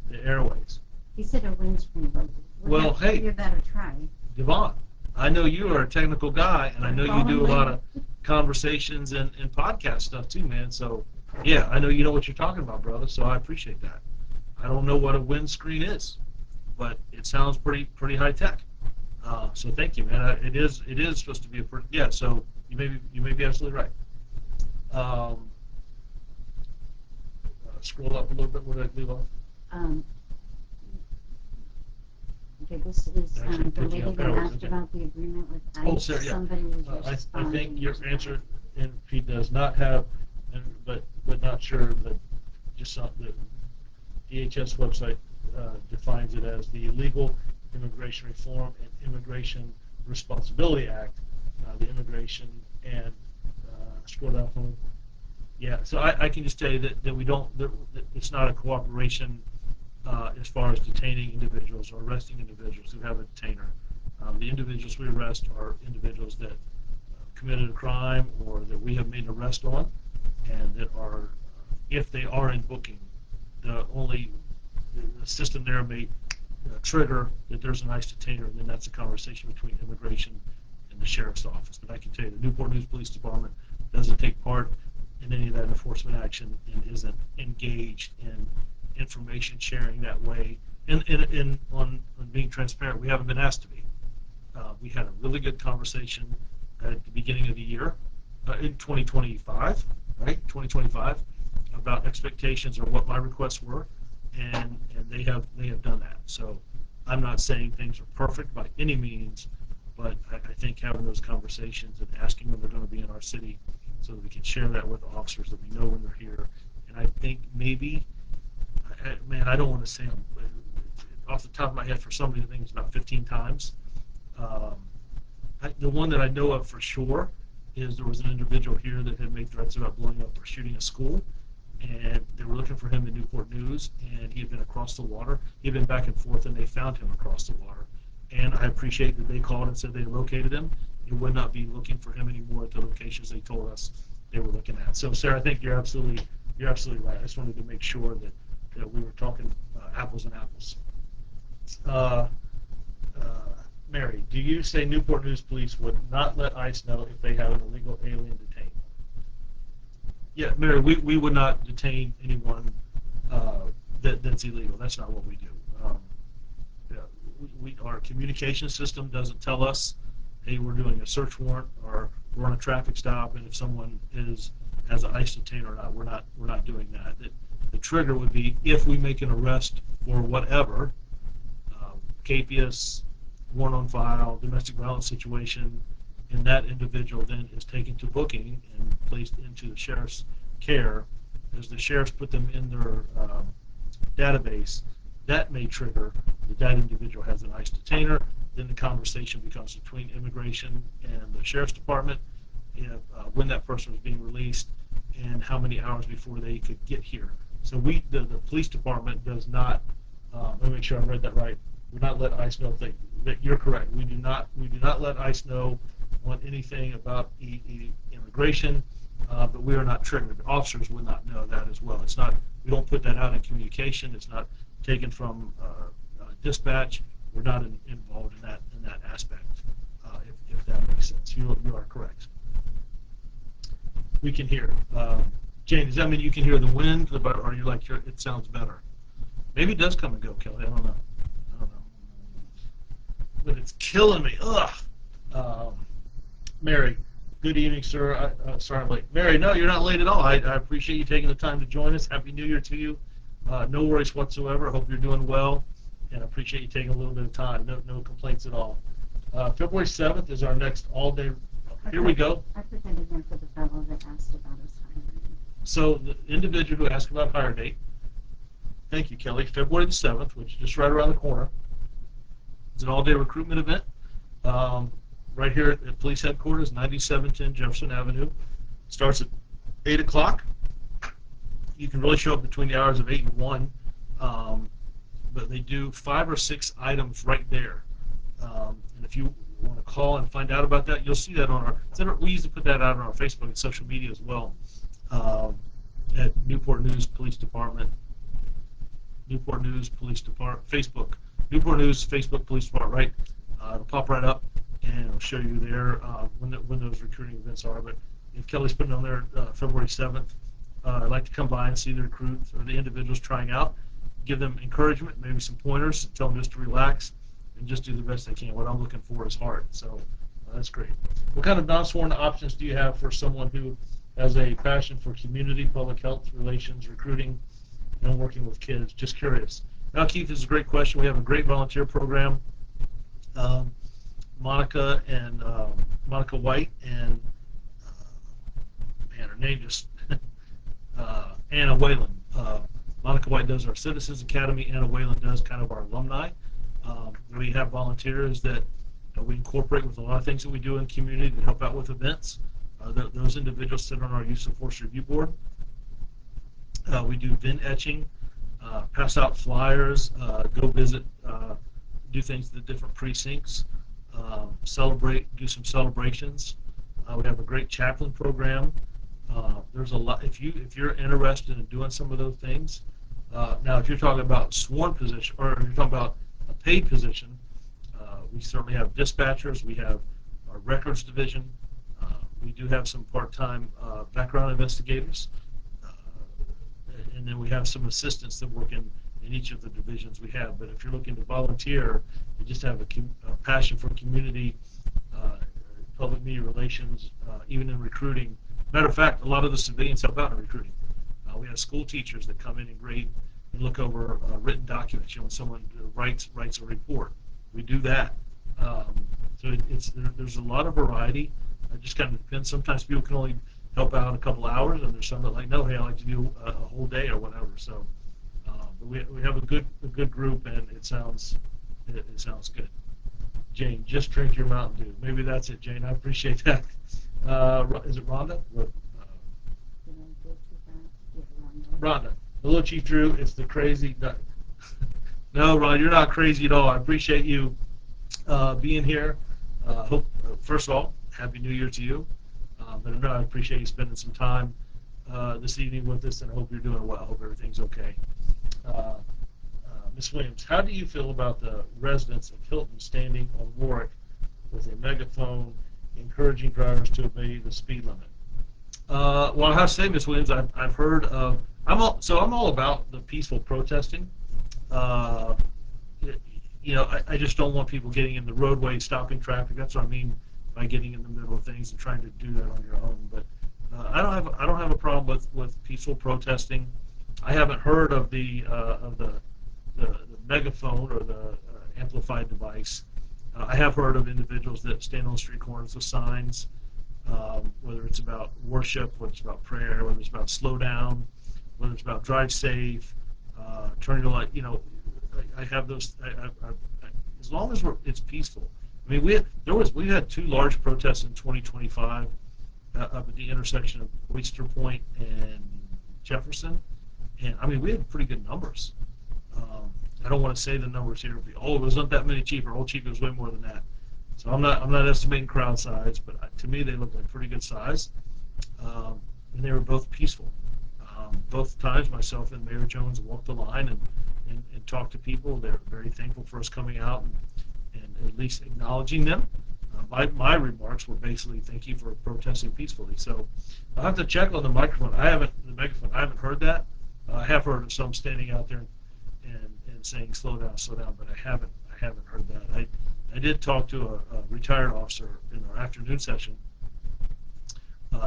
the airways. He said a windscreen. Well, hey. You better try. Devon, I know you are a technical guy, and I know you do a lot of conversations and podcast stuff too, man. So, yeah, I know you know what you're talking about, brother, so I appreciate that. I don't know what a windscreen is, but it sounds pretty high tech. So thank you, man. It is supposed to be yeah. So you may be absolutely right. Scroll up a little bit. Where did I leave off? Okay, this is Actually, the lady picking up that arrows, asked okay. about the agreement with ICE. Oh, Sarah, yeah. Somebody was I responding. think your answer, and he does not have, but not sure that just the DHS website defines it as the Illegal Immigration Reform and Immigration Responsibility Act, the immigration and scroll down from. Yeah, so I can just tell you that we don't. That it's not a cooperation as far as detaining individuals or arresting individuals who have a detainer. The individuals we arrest are individuals that committed a crime or that we have made an arrest on, and that are, if they are in booking, the system there may trigger that there's an ICE detainer, and then that's a conversation between immigration and the sheriff's office. But I can tell you the Newport News Police Department doesn't take part in any of that enforcement action and isn't engaged in information sharing that way. And on being transparent, we haven't been asked to be. We had a really good conversation at the beginning of the year in 2025, right? 2025, about expectations or what my requests were, and they have done that. So I'm not saying things are perfect by any means, but I think having those conversations and asking when they're going to be in our city so that we can share that with officers, that we know when they're here. And I think maybe, man, I don't want to say them, but off the top of my head, for somebody, I think it's about 15 times. The one that I know of for sure is there was an individual here that had made threats about blowing up or shooting a school, and they were looking for him in Newport News, and he had been across the water. He had been back and forth, and they found him across the water. And I appreciate that they called and said they located him. They would not be looking for him anymore at the locations they told us they were looking at. So, Sarah, I think you're absolutely right. I just wanted to make sure that we were talking apples and apples. Mary, do you say Newport News Police would not let ICE know if they have an illegal alien detained? Yeah, Mary, we would not detain anyone that's illegal. That's not what we do. Our communication system doesn't tell us, hey, we're doing a search warrant or we're on a traffic stop, and if someone has an ICE detainer or not, we're not doing that. The trigger would be if we make an arrest for whatever, capias, warrant on file, domestic violence situation, and that individual then is taken to booking and placed into the sheriff's care. As the sheriffs put them in their database, that may trigger that individual has an ICE detainer. Then the conversation becomes between immigration and the sheriff's department, when that person was being released and how many hours before they could get here. So the police department does not, let me make sure I read that right, would not let ICE know that you're correct. We do not let ICE know on anything about immigration, but we are not triggered. Officers would not know that as well. It's not, we don't put that out in communication. It's not taken from dispatch. We're not involved in that aspect, if that makes sense. You are correct. We can hear. Jane, does that mean you can hear the wind, or are you like, it sounds better? Maybe it does come and go, Kelly. I don't know. But it's killing me. Ugh. Mary, good evening, sir. Sorry I'm late. Mary, no, you're not late at all. I appreciate you taking the time to join us. Happy New Year to you. No worries whatsoever. I hope you're doing well, and I appreciate you taking a little bit of time. No complaints at all. February 7th is our next all-day here we go. I put that in there for the fellow that asked about us hiring. So the individual who asked about hire date, thank you, Kelly, February the 7th, which is just right around the corner. It's an all-day recruitment event right here at Police Headquarters, 9710 Jefferson Avenue. Starts at 8 o'clock. You can really show up between the hours of 8 and 1, but they do 5 or 6 items right there. And if you want to call and find out about that, you'll see that on our, we used to put that out on our Facebook and social media as well, at Newport News Police Department, Newport News Police Department, Facebook, Newport News Facebook Police Department, right? It'll pop right up, and it'll show you there when those recruiting events are. But if Kelly's putting on there February 7th, I'd like to come by and see the recruits or the individuals trying out, give them encouragement, maybe some pointers, tell them just to relax and just do the best they can. What I'm looking for is heart, so that's great. What kind of non-sworn options do you have for someone who has a passion for community, public health, relations, recruiting, and working with kids? Just curious. Now, Keith, this is a great question. We have a great volunteer program. Monica White and man, her name just Anna Whalen. Monica White does our Citizens Academy. Anna Whalen does kind of our alumni. We have volunteers that we incorporate with a lot of things that we do in the community to help out with events. Those individuals sit on our Use of Force Review Board. We do VIN etching, pass out flyers, go visit, do things at the different precincts, celebrate, do some celebrations. We have a great chaplain program. There's a lot. If you're interested in doing some of those things, now if you're talking about sworn position or if you're talking about a paid position, we certainly have dispatchers. We have our records division. We do have some part-time background investigators, and then we have some assistants that work in each of the divisions we have. But if you're looking to volunteer, you just have a passion for community, public media relations, even in recruiting. Matter of fact, a lot of the civilians help out in recruiting. We have school teachers that come in and grade and look over written documents. You know, when someone writes a report, we do that. So there's a lot of variety. It just kind of depends. Sometimes people can only help out a couple hours, and there's some that like, no, hey, I like to do a whole day or whatever. So but we have a good group, and it sounds good. Jane, just drink your Mountain Dew. Maybe that's it, Jane. I appreciate that. Is it Rhonda? Rhonda. Hello, Chief Drew. It's the crazy. No, Ron, you're not crazy at all. I appreciate you being here. Hope first of all, Happy New Year to you. But no, I appreciate you spending some time this evening with us, and I hope you're doing well. Hope everything's okay. Ms. Williams, how do you feel about the residents of Hilton standing on Warwick with a megaphone encouraging drivers to obey the speed limit? Well, I have to say, Ms. Williams, I've heard of. I'm all about the peaceful protesting. You know, I just don't want people getting in the roadway, stopping traffic. That's what I mean by getting in the middle of things and trying to do that on your own. But I don't have a problem with peaceful protesting. I haven't heard of the megaphone or the amplified device. I have heard of individuals that stand on street corners with signs, whether it's about worship, whether it's about prayer, whether it's about slow down, whether it's about drive safe, turn your light. You know, I have those. As long as it's peaceful. I mean, we had 2 large protests in 2025 up at the intersection of Oyster Point and Jefferson, and I mean we had pretty good numbers. I don't want to say the numbers here. It wasn't that many Chief. Our old Chief was way more than that. So I'm not estimating crowd size, but to me they looked like pretty good size, and they were both peaceful. Both times, myself and Mayor Jones walked the line and talked to people. They're very thankful for us coming out and at least acknowledging them. My remarks were basically thank you for protesting peacefully. So I'll have to check on the microphone. I haven't heard that. I have heard of some standing out there and saying slow down, but I haven't heard that. I did talk to a retired officer in our afternoon session.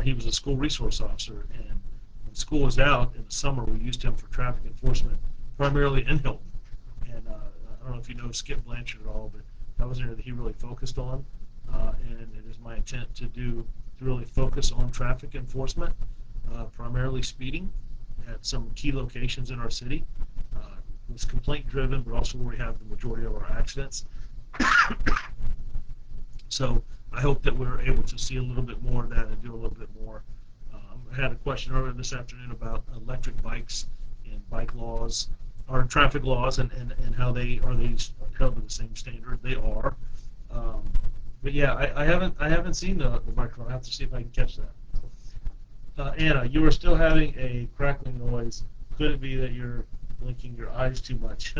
He was a school resource officer, and when school was out in the summer, we used him for traffic enforcement, primarily in Hilton. And I don't know if you know Skip Blanchard at all, but that was an area that he really focused on. and it is my intent to really focus on traffic enforcement, primarily speeding at some key locations in our city. It's complaint driven, but also where we have the majority of our accidents. So I hope that we're able to see a little bit more of that and do a little bit more. I had a question earlier this afternoon about electric bikes and bike laws, or traffic laws, and how they held to the same standard. They are. But yeah, I haven't seen the microphone. I have to see if I can catch that. Anna, you are still having a crackling noise. Could it be that you're blinking your eyes too much?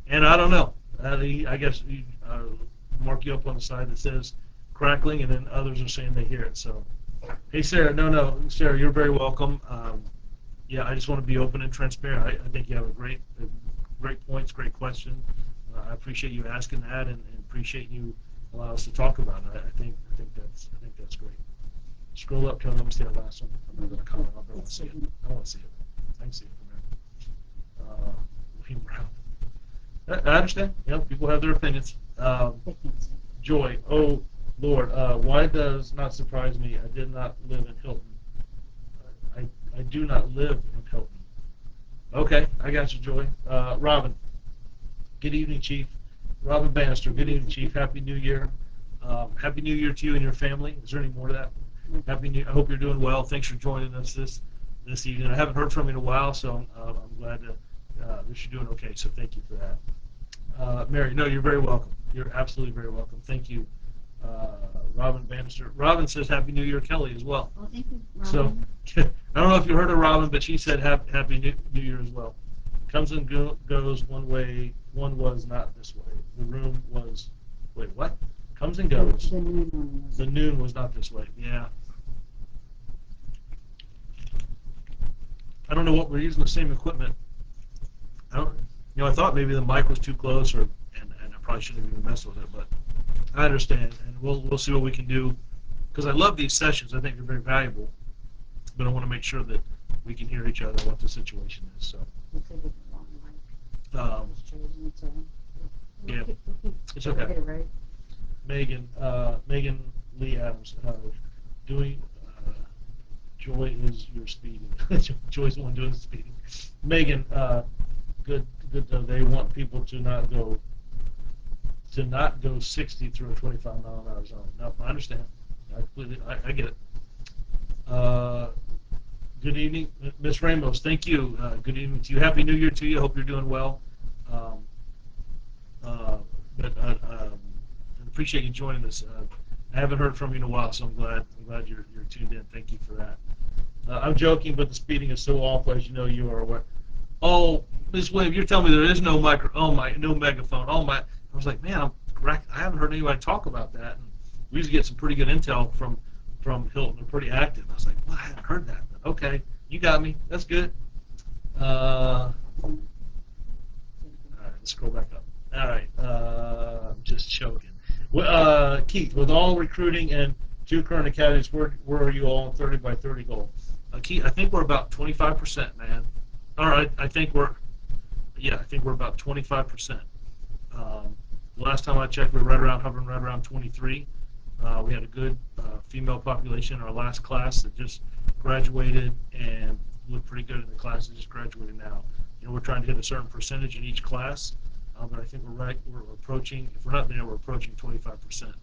And I don't know. I guess you, mark you up on the side that says crackling, and then others are saying they hear it. So, hey, Sarah, no, Sarah, you're very welcome. Yeah, I just want to be open and transparent. I think you have great points, great question. I appreciate you asking that, and appreciate you allow us to talk about it. I think that's great. Scroll up to let me see the last one. I'm not going to comment. I want to see it. I want to see it. I can see it from there. Looking around. I understand. People have their opinions. Joy, oh Lord, why does not surprise me? I did not live in Hilton. I do not live in Hilton. Okay, I got you, Joy. Robin, good evening, Chief. Robin Bannister, good evening, Chief. Happy New Year. Happy New Year to you and your family. Is there any more to that? Happy New. I hope you're doing well. Thanks for joining us this evening. I haven't heard from you in a while, so I'm glad that you're doing okay. So thank you for that. Mary, no, you're very welcome. You're absolutely very welcome. Thank you, Robin Bannister. Robin says Happy New Year, Kelly, as well. Well, thank you, Robin. So I don't know if you heard of Robin, but she said Happy New Year as well. Comes and goes one way. One was not this way. The room was. Wait, what? Comes and goes. The noon one was. The noon was not this way. Yeah. I don't know what we're using the same equipment. I thought maybe the mic was too close, and I probably shouldn't have even messed with it, but I understand, and we'll see what we can do, because I love these sessions. I think they're very valuable, but I want to make sure that we can hear each other, what the situation is. So. We could get the wrong mic. Yeah, it's Get okay. it right. Megan Lee Adams, doing. Joy is your speeding. Joy's the one doing the speeding. Megan, good. They want people to not go 60 through a 25-mile-an-hour zone. No, I understand. I get it. Good evening, Miss Ramos. Thank you. Good evening to you. Happy New Year to you. Hope you're doing well. I appreciate you joining us. I haven't heard from you in a while, so I'm glad you're tuned in. Thank you for that. I'm joking, but the speeding is so awful, as you know you are aware. Oh, Ms. Williams, you're telling me there is no no megaphone. I was like, man, I haven't heard anybody talk about that. And we used to get some pretty good intel from Hilton. They're pretty active. I was like, well, I hadn't heard that. But okay, you got me. That's good. All right, let's scroll back up. All right, I'm just joking. Keith, with all recruiting and 2 current academies, where are you all on 30 by 30 goal? Keith, I think we're about 25%, man. All right, I think we're about 25%. The last time I checked, we were hovering right around 23. We had a good female population in our last class that just graduated and looked pretty good in the class that just graduated now. We're trying to hit a certain percentage in each class, but I think we're approaching, if we're not there, we're approaching 25%.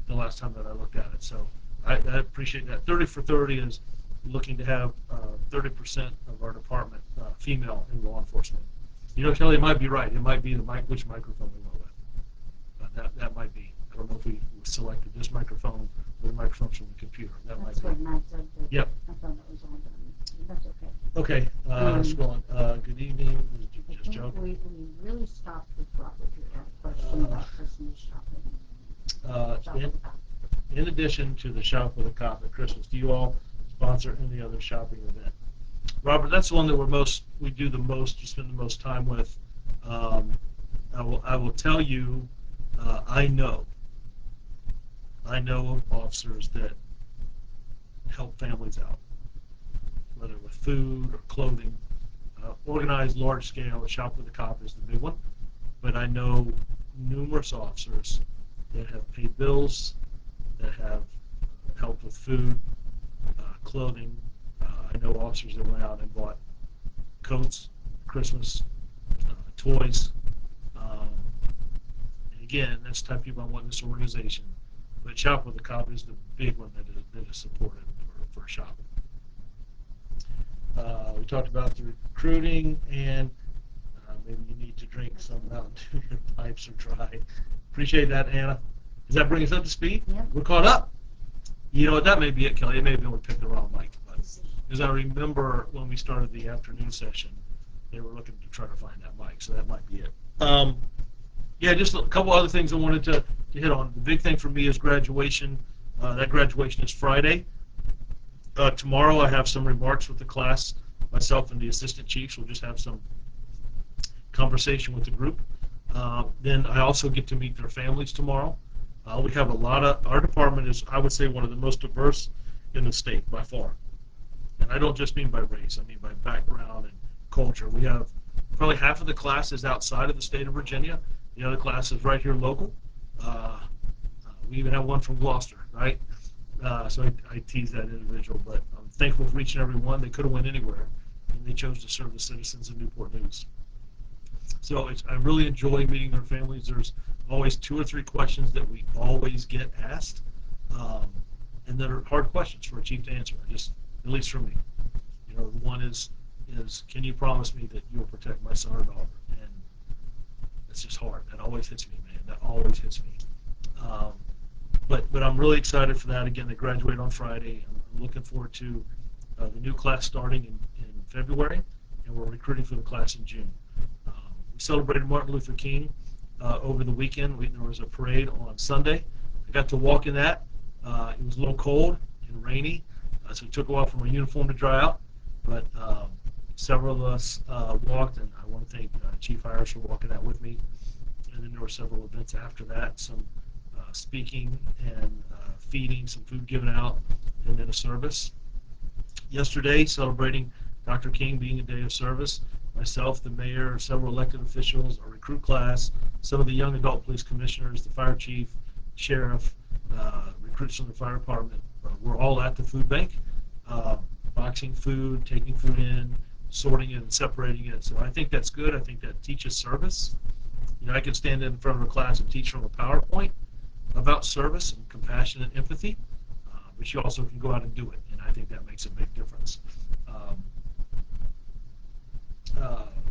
The last time that I looked at it. So I appreciate that. 30 for 30 is looking to have 30% of our department female in law enforcement. Kelly, it might be right. It might be which microphone we went with. That might be. I don't know if we selected this microphone or the microphones from the computer. That's might what be. Matt said. Yep. I thought that was all done. That's okay. Okay. Scrolling. Good evening. I Just think joking. we really stopped with Robert here. I had a question about Christmas shopping. In addition to the Shop with a Cop at Christmas, do you all sponsor any other shopping event? Robert, that's the one that we do the most, spend the most time with. I will tell you, I know of officers that help families out, whether with food or clothing. Organized large scale, Shop with a Cop is the big one, but I know numerous officers that have paid bills, that have helped with food, clothing. I know officers that went out and bought coats, Christmas, toys. And again, that's the type of people I want in this organization. But Shop with a Cop is the big one that is supported for shopping. We talked about the recruiting, and maybe you need to drink some Mountain Dew. Your pipes are dry. Appreciate that, Anna. Does that bring us up to speed? Yeah. We're caught up. You know what? That may be it, Kelly. It may be we picked the wrong mic. Because I remember when we started the afternoon session, they were looking to try to find that mic, so that might be it. Yeah, just a couple other things I wanted to hit on. The big thing for me is graduation. That graduation is Friday. Tomorrow I have some remarks with the class. Myself and the assistant chiefs will just have some conversation with the group. Then I also get to meet their families tomorrow. We have a lot of, our department is, I would say, one of the most diverse in the state by far. And I don't just mean by race, I mean by background and culture. We have probably half of the class is outside of the state of Virginia. The other class is right here local. We even have one from Gloucester, right? So I tease that individual, but I'm thankful for each and every one. They could have went anywhere, and they chose to serve the citizens of Newport News. So I really enjoy meeting their families. There's always 2 or 3 questions that we always get asked, and that are hard questions for a chief to answer, just at least for me. You know, the one is can you promise me that you'll protect my son or daughter? And it's just hard. That always hits me, man. That always hits me. But I'm really excited for that. Again, they graduate on Friday. I'm looking forward to the new class starting in February, and we're recruiting for the class in June. We celebrated Martin Luther King over the weekend. There was a parade on Sunday. I got to walk in that. It was a little cold and rainy, so it took a while for my uniform to dry out. But several of us walked, and I want to thank Chief Irish for walking that with me. And then there were several events after that, some speaking and feeding, some food given out, and then a service. Yesterday, celebrating Dr. King being a day of service, myself, the mayor, several elected officials, our recruit class, some of the young adult police commissioners, the fire chief, sheriff, recruits from the fire department, we're all at the food bank, boxing food, taking food in, sorting it and separating it. So I think that's good. I think that teaches service. You know, I can stand in front of a class and teach from a PowerPoint about service and compassion and empathy, but you also can go out and do it, and I think that makes a big difference.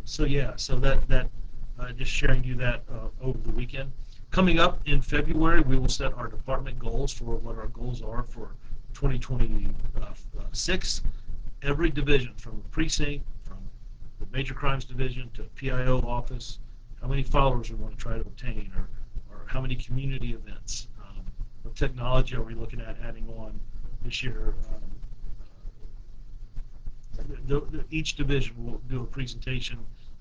So yeah, so that just sharing you that over the weekend. Coming up in February, we will set our department goals for what our goals are for 2026. Every division, from the precinct, from the major crimes division to PIO office, how many followers we want to try to obtain, or how many community events. What technology are we looking at adding on this year? Each division will do a presentation,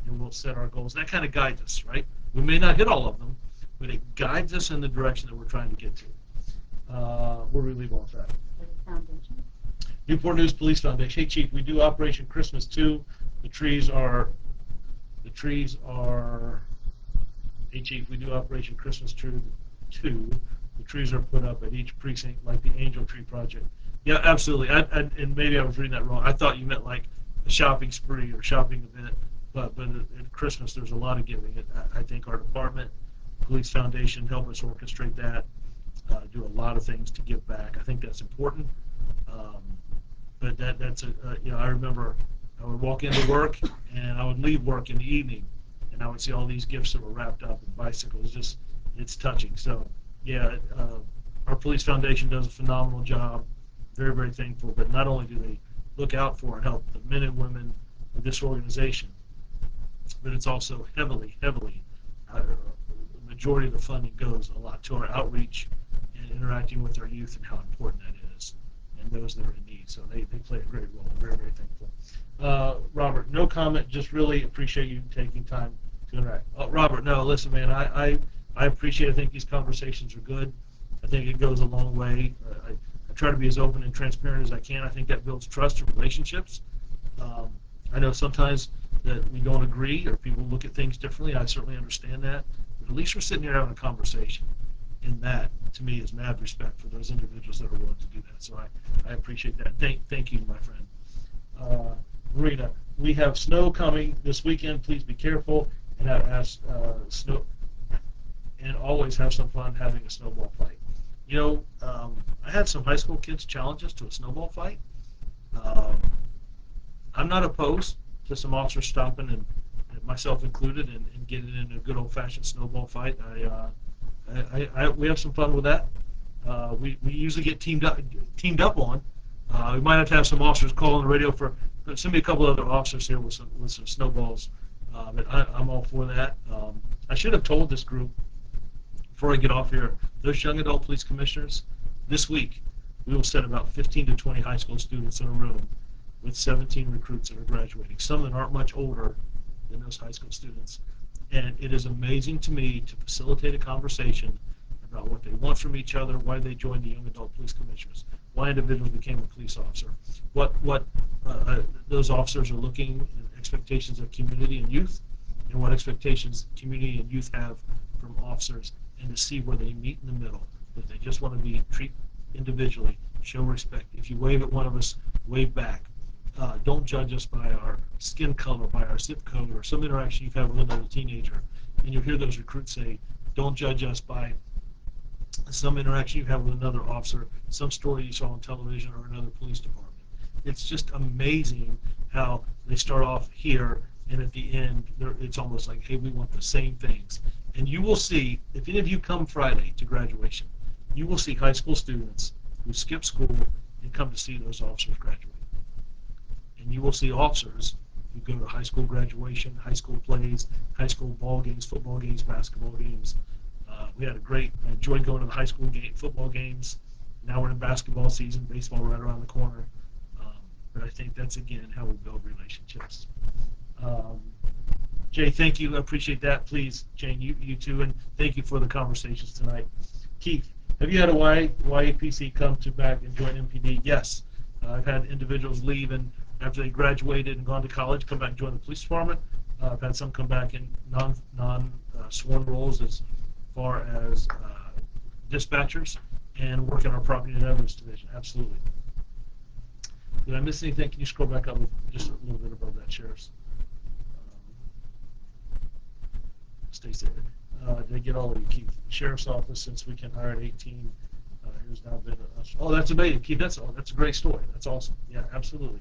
and we'll set our goals. That kind of guides us, right? We may not hit all of them, but it guides us in the direction that we're trying to get to. Where do we leave off at? Foundation. Newport News Police Foundation. Hey, Chief, we do Operation Christmas 2. The trees are. Hey, Chief, we do Operation Christmas 2. The trees are put up at each precinct, like the Angel Tree Project. Yeah, absolutely. And maybe I was reading that wrong. I thought you meant like a shopping spree or shopping event. But at Christmas, there's a lot of giving. I think our department, Police Foundation, help us orchestrate that. Do a lot of things to give back. I think that's important. But that's I remember I would walk into work and I would leave work in the evening, and I would see all these gifts that were wrapped up in bicycles. It's touching. So yeah, our Police Foundation does a phenomenal job. Very, very thankful. But not only do they look out for and help the men and women of this organization, but it's also heavily, the majority of the funding goes a lot to our outreach and interacting with our youth and how important that is, and those that are in need. So they play a great role. Very, very thankful. Robert, no comment. Just really appreciate you taking time to interact. Robert, no, listen, man, I appreciate it. I think these conversations are good. I think it goes a long way. I try to be as open and transparent as I can. I think that builds trust and relationships. I know sometimes that we don't agree or people look at things differently. I certainly understand that. But at least we're sitting here having a conversation. And that, to me, is mad respect for those individuals that are willing to do that. So I appreciate that. Thank you, my friend. Marina, we have snow coming this weekend. Please be careful and snow, and always have some fun having a snowball fight. I had some high school kids challenge us to a snowball fight. Um, I'm not opposed to some officers stopping, and myself included, and getting in a good old-fashioned snowball fight. We have some fun with that. We usually get teamed up on. We might have to have some officers call on the radio for send me a couple other officers here with some snowballs. But I'm all for that. I should have told this group before I get off here. Those young adult police commissioners, this week we will set about 15 to 20 high school students in a room with 17 recruits that are graduating. Some that aren't much older than those high school students. And it is amazing to me to facilitate a conversation about what they want from each other, why they joined the Young Adult Police Commissioners, why individuals became a police officer, what those officers are looking, and expectations of community and youth, and what expectations community and youth have from officers, and to see where they meet in the middle. If they just want to be treat individually, show respect. If you wave at one of us, wave back. Don't judge us by our skin color, by our zip code, or some interaction you've had with another teenager. And you'll hear those recruits say, don't judge us by some interaction you have with another officer, some story you saw on television or another police department. It's just amazing how they start off here, and at the end, it's almost like, hey, we want the same things. And you will see, if any of you come Friday to graduation, you will see high school students who skip school and come to see those officers graduate. And you will see officers who go to high school graduation, high school plays, high school ball games, football games, basketball games. I enjoyed going to the high school football games. Now we're in basketball season, baseball right around the corner. But I think that's, again, how we build relationships. Jay, thank you. I appreciate that. Please, Jane, you too. And thank you for the conversations tonight. Keith, have you had a YAPC come back and join MPD? Yes. I've had individuals leave, and after they graduated and gone to college, come back and join the police department. I've had some come back in non-sworn roles as far as dispatchers and work in our property and evidence division. Absolutely. Did I miss anything? Can you scroll back up just a little bit above that, Sheriff's? Stacy, did I get all of you, Keith? Sheriff's Office, since we can hire at 18, who's now been. Oh, that's amazing, Keith. That's a great story. That's awesome. Yeah, absolutely.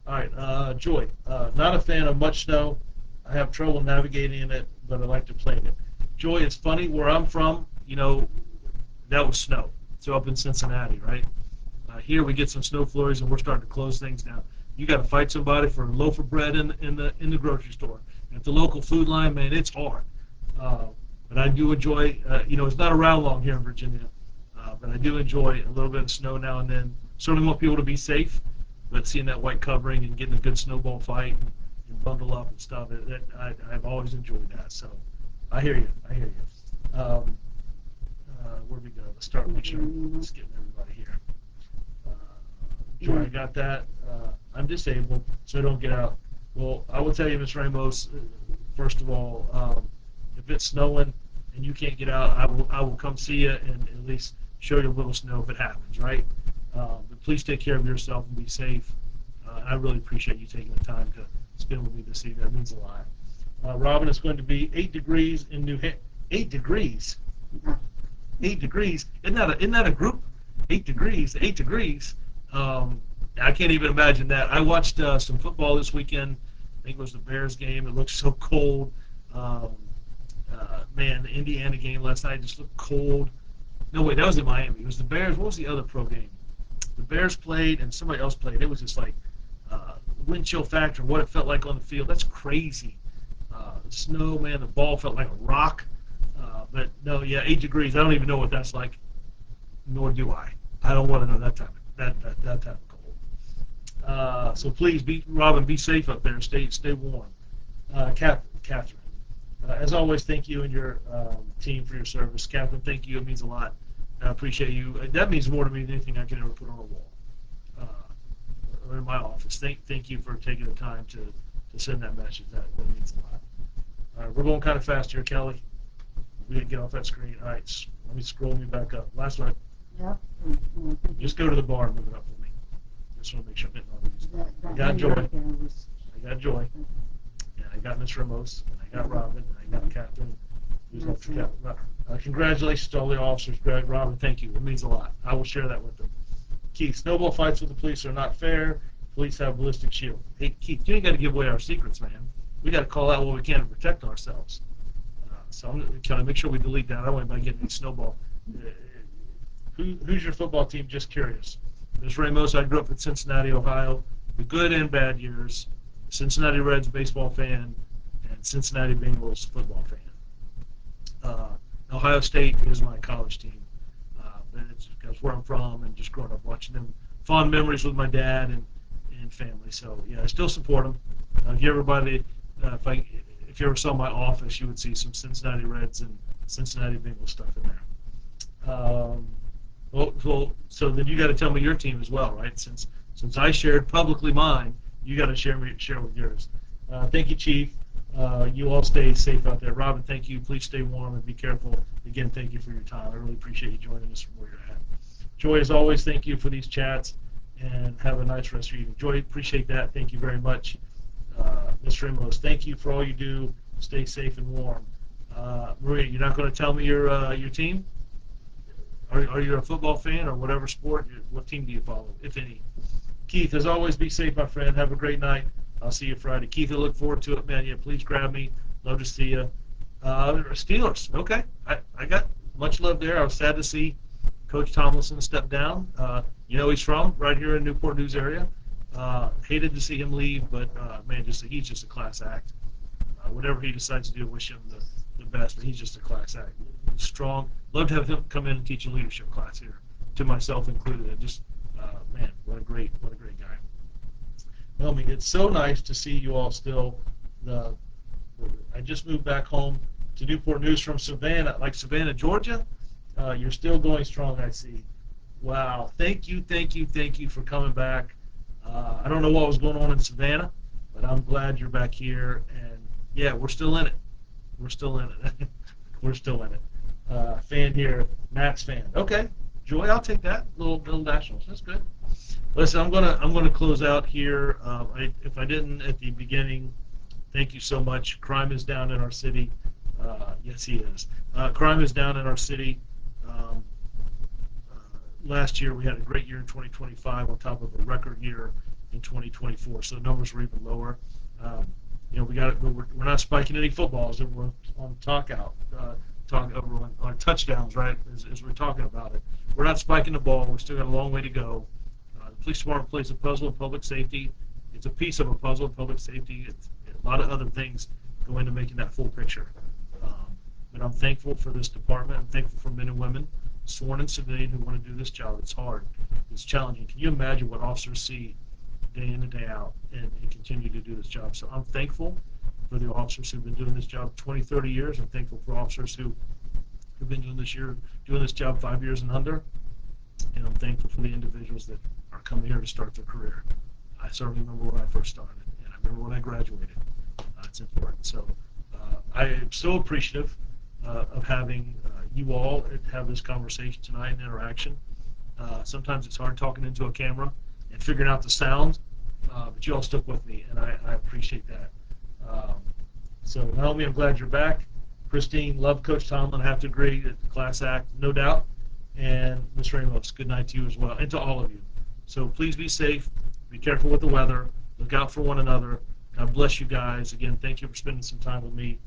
All right, Joy. Not a fan of much snow. I have trouble navigating in it, but I like to play in it. Joy, it's funny, where I'm from, that was snow. So up in Cincinnati, right? Here we get some snow flurries, and we're starting to close things down. You got to fight somebody for a loaf of bread in the grocery store. At the local food line, man, it's hard. But I do enjoy, it's not around long here in Virginia, but I do enjoy a little bit of snow now and then. Certainly want people to be safe, but seeing that white covering and getting a good snowball fight and bundle up and stuff, I've always enjoyed that. So I hear you. Where'd we go? Let's start with sure. Let's get everybody here. Joy, I got that. I'm disabled, so don't get out. Well, I will tell you, Ms. Ramos, first of all, if it's snowing and you can't get out, I will come see you and at least show you a little snow if it happens, right? But please take care of yourself and be safe. And I really appreciate you taking the time to spend with me this evening. That means a lot. Robin, it's going to be 8 degrees in New Hampshire. 8 degrees? 8 degrees? Isn't that a group? 8 degrees? 8 degrees? I can't even imagine that. I watched some football this weekend. I think it was the Bears game. It looked so cold. Man, the Indiana game last night just looked cold. No, wait, that was in Miami. It was the Bears. What was the other pro game? The Bears played and somebody else played. It was just like wind chill factor, what it felt like on the field. That's crazy. The snow, man, the ball felt like a rock. But no, yeah, 8 degrees. I don't even know what that's like, nor do I. I don't want to know that type of cold. So please, Robin, be safe up there. Stay warm. Catherine, as always, thank you and your team for your service. Catherine, thank you. It means a lot. I appreciate you. That means more to me than anything I can ever put on a wall or in my office. Thank you for taking the time to send that message. That means a lot. All right, we're going kind of fast here, Kelly. We didn't get off that screen. All right, Let me scroll me back up. Last one. Yep. Just go to the bar and move it up for me. Just want to make sure I'm hitting all these. That I got Joy. right there was, I got Joy. And I got Miss Ramos. And I got Robin. And I got Catherine. Who's up for Catherine? Congratulations to all the officers. Greg, Robin, thank you. It means a lot. I will share that with them. Keith, snowball fights with the police are not fair. Police have ballistic shield. Hey, Keith, you ain't got to give away our secrets, man. We got to call out what we can to protect ourselves. So I'm going to make sure we delete that. I don't want anybody getting any snowball. Who's your football team? Just curious. Ms. Ramos, I grew up in Cincinnati, Ohio. The good and bad years. Cincinnati Reds baseball fan and Cincinnati Bengals football fan. Ohio State is my college team. That's where I'm from, and just growing up watching them. Fond memories with my dad and family. So yeah, I still support them. If you ever saw my office, you would see some Cincinnati Reds and Cincinnati Bengals stuff in there. So then you got to tell me your team as well, right? Since I shared publicly mine, you got to share with yours. Thank you, Chief. You all stay safe out there. Robin, thank you. Please stay warm and be careful. Again, thank you for your time. I really appreciate you joining us from where you're at. Joy, as always, thank you for these chats, and have a nice rest of your evening. Joy, appreciate that. Thank you very much. Ms. Ramos, thank you for all you do. Stay safe and warm. Maria, you're not going to tell me your team? Are you a football fan or whatever sport? What team do you follow, if any? Keith, as always, be safe, my friend. Have a great night. I'll see you Friday. Keith, I look forward to it, man. Yeah, please grab me. Love to see you. Steelers, okay. I got much love there. I was sad to see Coach Tomlinson step down. He's from right here in Newport News area. Hated to see him leave, but man, he's just a class act. Whatever he decides to do, wish him the best. But he's just a class act. He's strong. Love to have him come in and teach a leadership class here, to myself included. Man, what a great guy. Melanie, it's so nice to see you all still. I just moved back home to Newport News from Savannah, Georgia. You're still going strong, I see. Wow. Thank you for coming back. I don't know what was going on in Savannah, but I'm glad you're back here. And, yeah, we're still in it. We're still in it. Fan here, Matt's fan. Okay. Joy, I'll take that. Little Nationals. That's good. Listen, I'm gonna close out here. If I didn't at the beginning, thank you so much. Crime is down in our city. Yes, he is. Crime is down in our city. Last year we had a great year in 2025 on top of a record year in 2024. So the numbers were even lower. We're not spiking any footballs. We're on talk over on touchdowns, right? As we're talking about it, we're not spiking the ball. We still got a long way to go. The police department plays a puzzle in public safety. It's a piece of a puzzle in public safety. A lot of other things go into making that full picture. But I'm thankful for this department. I'm thankful for men and women, sworn and civilian, who want to do this job. It's hard. It's challenging. Can you imagine what officers see day in and day out and continue to do this job? So I'm thankful for the officers who've been doing this job 20, 30 years. I'm thankful for officers who've been doing this job 5 years and under. And I'm thankful for the individuals that are coming here to start their career. I certainly remember when I first started, and I remember when I graduated. It's important. So I am so appreciative of having you all have this conversation tonight and interaction. Sometimes it's hard talking into a camera and figuring out the sound, but you all stuck with me, and I appreciate that. So Naomi, I'm glad you're back. Christine, love Coach Tomlin. I have to agree, that the class act, no doubt. And Ms. Ramos, good night to you as well, and to all of you. So please be safe. Be careful with the weather. Look out for one another. God bless you guys. Again, thank you for spending some time with me.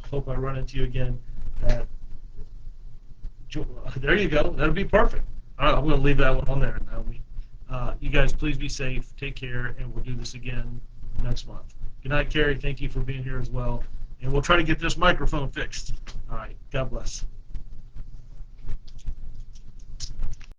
Hope I run into you again. There you go. That'll be perfect. All right, I'm going to leave that one on there, Naomi. You guys, please be safe. Take care, and we'll do this again next month. Good night, Carrie. Thank you for being here as well. And we'll try to get this microphone fixed. All right. God bless.